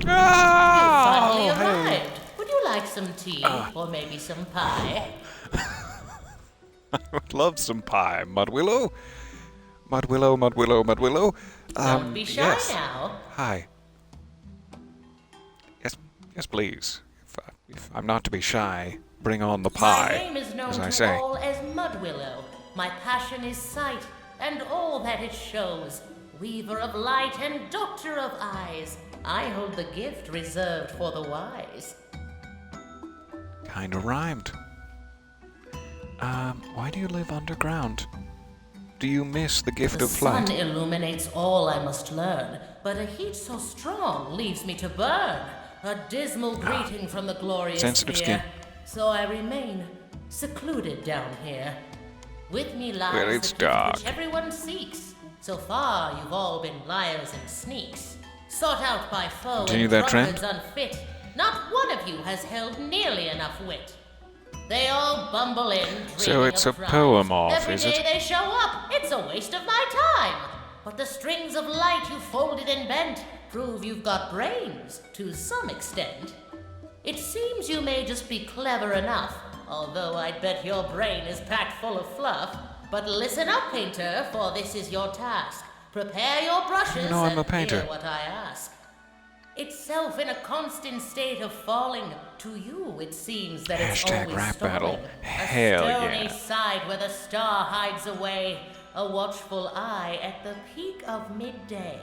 Finally arrived. Would you like some tea or maybe some pie? I would love some pie, Mudwillow. Mudwillow, Mudwillow, Mudwillow. Don't be shy yes. now. Hi. Yes, please. If I'm not to be shy, bring on the pie, My name is known as I to say. all as Mudwillow. My passion is sight, and all that it shows. Weaver of light and doctor of eyes. I hold the gift reserved for the wise. Kinda rhymed. Why do you live underground? Do you miss the gift The of flight? sun illuminates all I must learn, but a heat so strong leaves me to burn. A dismal greeting from the glorious Sensitive sphere. skin. So I remain secluded down here. With me lies Well, it's the gift dark. which everyone seeks. So far, you've all been liars and sneaks. Sought out by foe Continue and that trend. drunkards unfit. Not one of you has held nearly enough wit. They all bumble in, So dreaming it's of a crimes. poem off, Every is day it? they show up, it's a waste of my time. But the strings of light you folded and bent prove you've got brains, to some extent. It seems you may just be clever enough, although I'd bet your brain is packed full of fluff. But listen up, painter, for this is your task. Prepare your brushes You know I'm and a painter. hear what I ask. Itself in a constant state of falling, to you it seems that it's Hashtag always rap stalling. battle. A Hell stony yeah. side where the star hides away, a watchful eye at the peak of midday.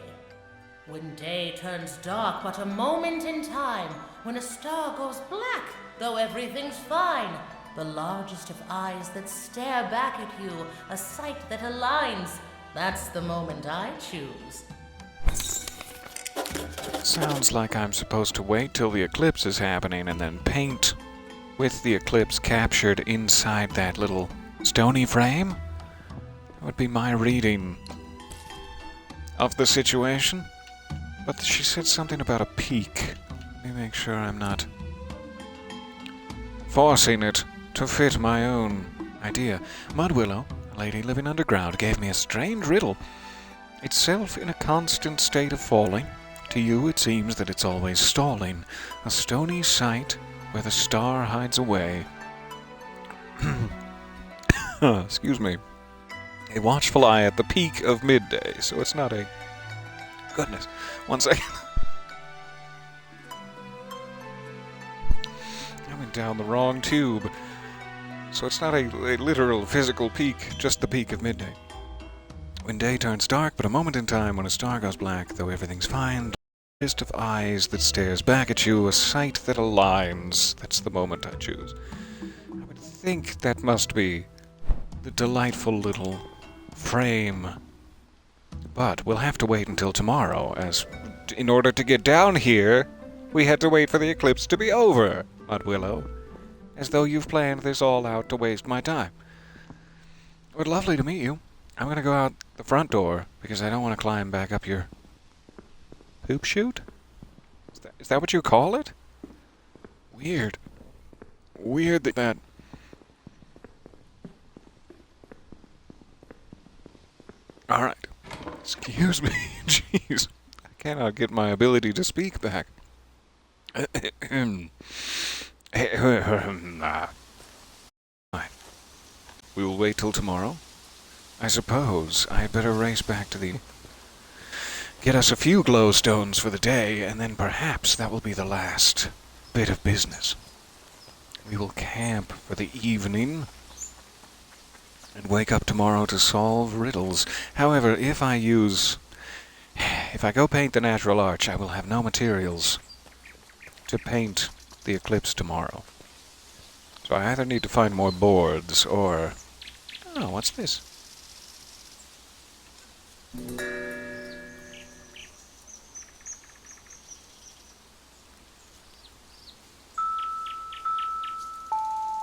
When day turns dark but a moment in time, when a star goes black, though everything's fine, the largest of eyes that stare back at you, a sight that aligns, that's the moment I choose. Sounds like I'm supposed to wait till the eclipse is happening and then paint with the eclipse captured inside that little stony frame? That would be my reading of the situation. But she said something about a peak. Let me make sure I'm not forcing it to fit my own idea. Mudwillow, a lady living underground, gave me a strange riddle. Itself in a constant state of falling. To you it seems that it's always stalling. A stony sight where the star hides away. Excuse me. A watchful eye at the peak of midday, so it's not a... Goodness. 1 second. I went down the wrong tube. So it's not a literal physical peak, just the peak of midday. When day turns dark, but a moment in time when a star goes black, though everything's fine, the largest of eyes that stares back at you, a sight that aligns. That's the moment I choose. I would think that must be the delightful little frame. But we'll have to wait until tomorrow, as in order to get down here, we had to wait for the eclipse to be over, Mudwillow. As though you've planned this all out to waste my time. But lovely to meet you. I'm gonna go out the front door, because I don't want to climb back up your poop chute? Is that what you call it? Weird. Weird that... Alright. Excuse me. Jeez. I cannot get my ability to speak back. We will wait till tomorrow. I suppose I'd better race back to the... Get us a few glowstones for the day, and then perhaps that will be the last bit of business. We will camp for the evening, and wake up tomorrow to solve riddles. However, if I go paint the natural arch, I will have no materials to paint the eclipse tomorrow. So I either need to find more boards or... Oh, what's this?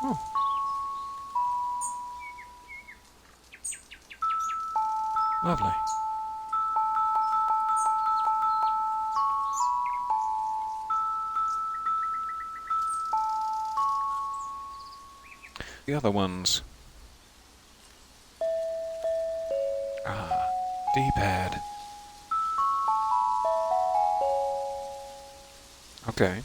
Oh. Lovely. The other ones. Ah, D-pad. Okay.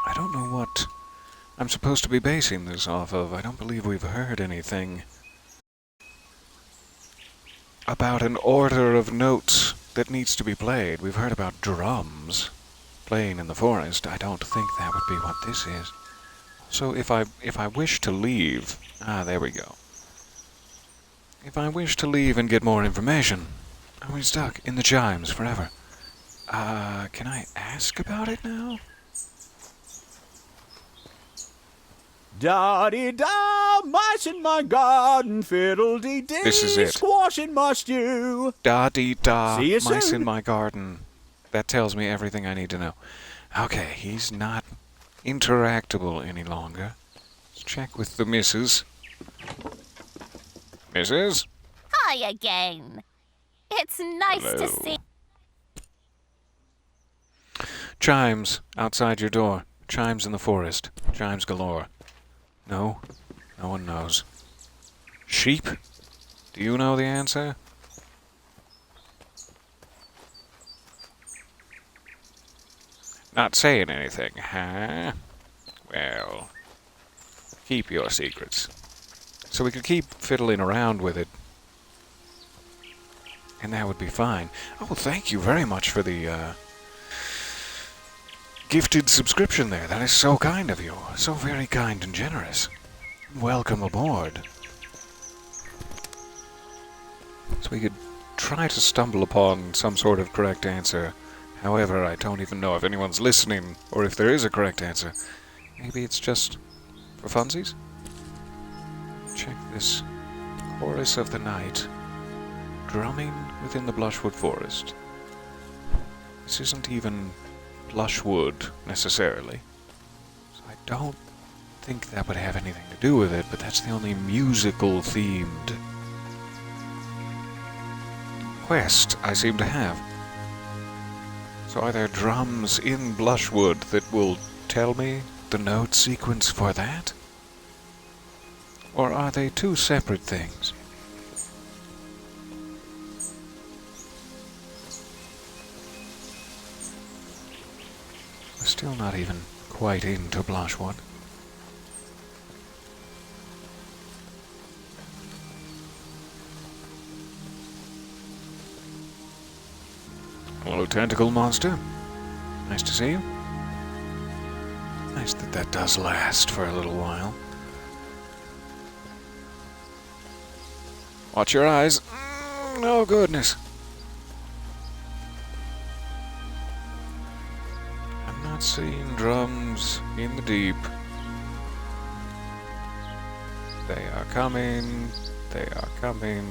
I don't know what I'm supposed to be basing this off of. I don't believe we've heard anything about an order of notes that needs to be played. We've heard about drums playing in the forest. I don't think that would be what this is. So if I wish to leave... Ah, there we go. If I wish to leave and get more information, are we stuck in the chimes forever? Can I ask about it now? Da-dee-da, mice in my garden, fiddle-dee-dee, This is it. squash in my stew. Da-dee-da, See you mice soon. in my garden. That tells me everything I need to know. Okay, he's not interactable any longer. Let's check with the missus. Missus? Hi again. It's nice to Hello. see. Chimes outside your door. Chimes in the forest. Chimes galore. No? No one knows. Sheep? Do you know the answer? Not saying anything, huh? Well, keep your secrets. So we could keep fiddling around with it. And that would be fine. Oh, thank you very much for the, gifted subscription there. That is so kind of you. So very kind and generous. Welcome aboard. So we could try to stumble upon some sort of correct answer. However, I don't even know if anyone's listening or if there is a correct answer. Maybe it's just for funsies? Check this. Chorus of the night. Drumming within the Blushwood forest. This isn't even Blushwood, necessarily. So I don't think that would have anything to do with it, but that's the only musical-themed quest I seem to have. So are there drums in Blushwood that will tell me the note sequence for that? Or are they two separate things? Still not even quite into Blushwood. Hello, tentacle monster. Nice to see you. Nice that that does last for a little while. Watch your eyes. Oh, goodness. I'm not seeing drums in the deep. They are coming. They are coming.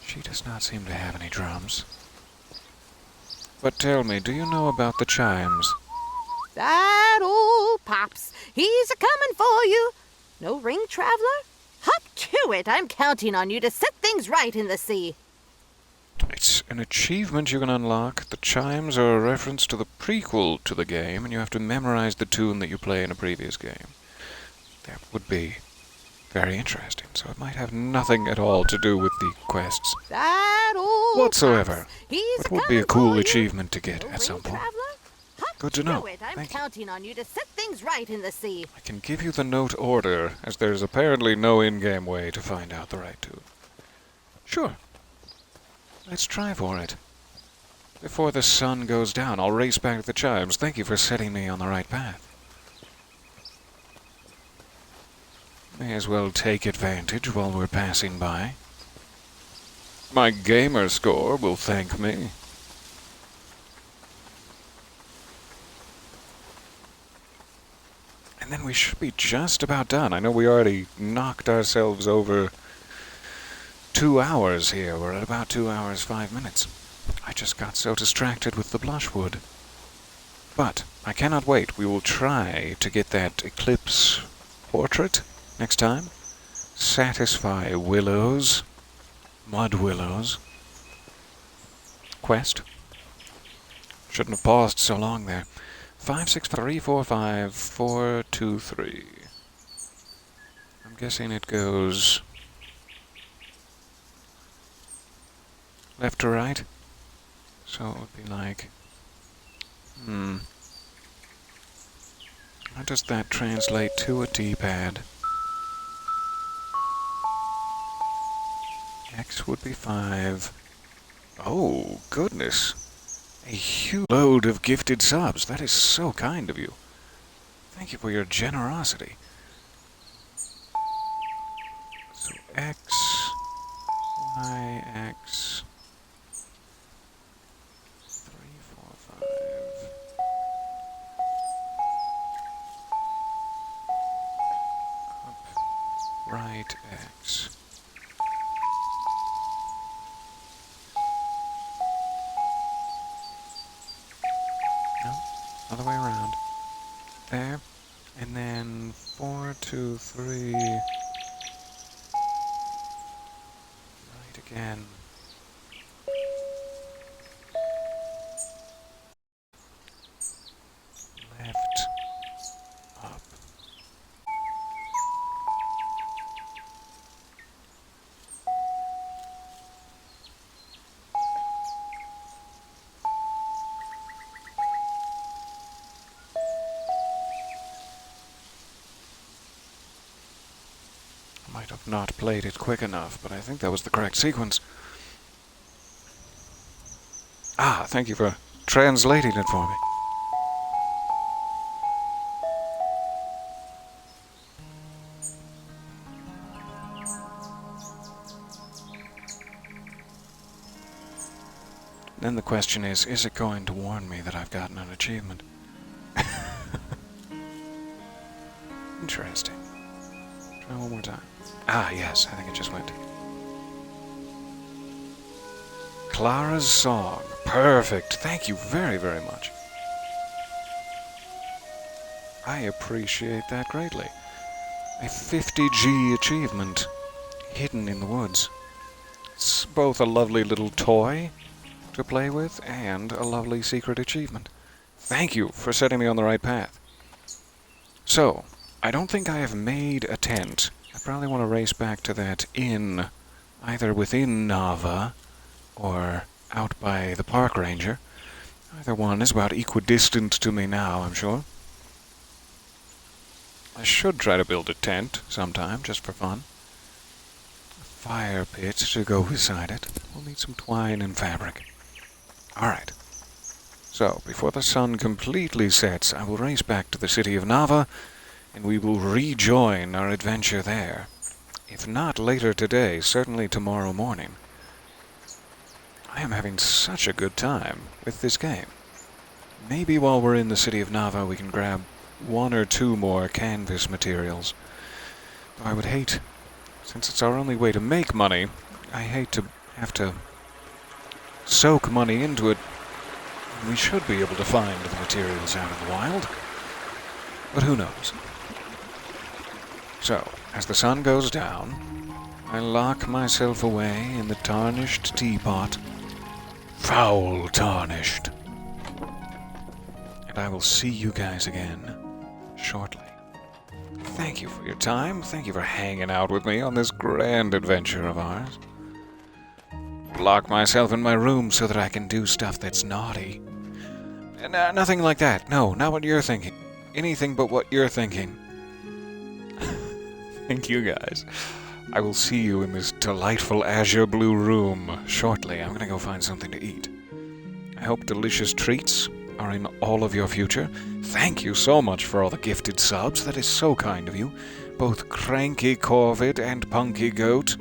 She does not seem to have any drums. But tell me, do you know about the chimes? That old Pops, he's a-coming for you. No ring, traveler? Hop to it. I'm counting on you to set things right in the sea. It's an achievement you can unlock. The chimes are a reference to the prequel to the game, and you have to memorize the tune that you play in a previous game. That would be Very interesting. So it might have nothing at all to do with the quests That old whatsoever. fox, he's But would be a coming cool for you. achievement to get at some point. Good to know. I'm Thank you. counting on you to set things right in the sea. I can give you the note order, as there's apparently no in-game way to find out the right tune. Sure. Let's try for it. Before the sun goes down, I'll race back to the chimes. Thank you for setting me on the right path. May as well take advantage while we're passing by. My gamer score will thank me. And then we should be just about done. I know we already knocked ourselves over 2 hours here. We're at about 2 hours, 5 minutes. I just got so distracted with the Blushwood. But I cannot wait. We will try to get that eclipse portrait next time. Satisfy willows. Mud willows. Quest. Shouldn't have paused so long there. 5, 6, 3, 4, 5, 4, 2, 3. I'm guessing it goes left to right. So it would be like, how does that translate to a D-pad? X would be 5. Oh, goodness. A huge load of gifted subs. That is so kind of you. Thank you for your generosity. So X, Y, X, 3, 4, 5. Up, right, X. No, other way around. There, and then 4, 2, 3. Right again. Left, up. I might have not played it quick enough, but I think that was the correct sequence. Ah, thank you for translating it for me. Then the question is it going to warn me that I've gotten an achievement? Interesting. Try one more time. Ah, yes, I think it just went. Clara's song. Perfect. Thank you very, very much. I appreciate that greatly. A 50G achievement hidden in the woods. It's both a lovely little toy to play with and a lovely secret achievement. Thank you for setting me on the right path. So, I don't think I have made a tent. I probably want to race back to that inn, either within Nava or out by the park ranger. Either one is about equidistant to me now, I'm sure. I should try to build a tent sometime, just for fun. A fire pit to go beside it. We'll need some twine and fabric. Alright. So, before the sun completely sets, I will race back to the city of Nava, and we will rejoin our adventure there. If not later today, certainly tomorrow morning. I am having such a good time with this game. Maybe while we're in the city of Nava we can grab 1 or 2 more canvas materials. Though I would hate, since it's our only way to make money, I hate to have to soak money into it. We should be able to find the materials out in the wild. But who knows? So, as the sun goes down, I lock myself away in the tarnished teapot. Foul tarnished. And I will see you guys again shortly. thank you for your time. Thank you for hanging out with me on this grand adventure of ours. Lock myself in my room so that I can do stuff that's naughty. Nothing like that. No, not what you're thinking. Anything but what you're thinking. Thank you, guys. I will see you in this delightful azure blue room shortly. I'm gonna go find something to eat. I hope delicious treats are in all of your future. Thank you so much for all the gifted subs. That is so kind of you. Both Cranky Corvid and Punky Goat.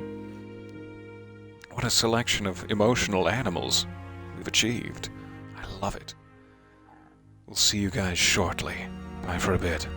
What a selection of emotional animals we've achieved. I love it. We'll see you guys shortly. Bye for a bit.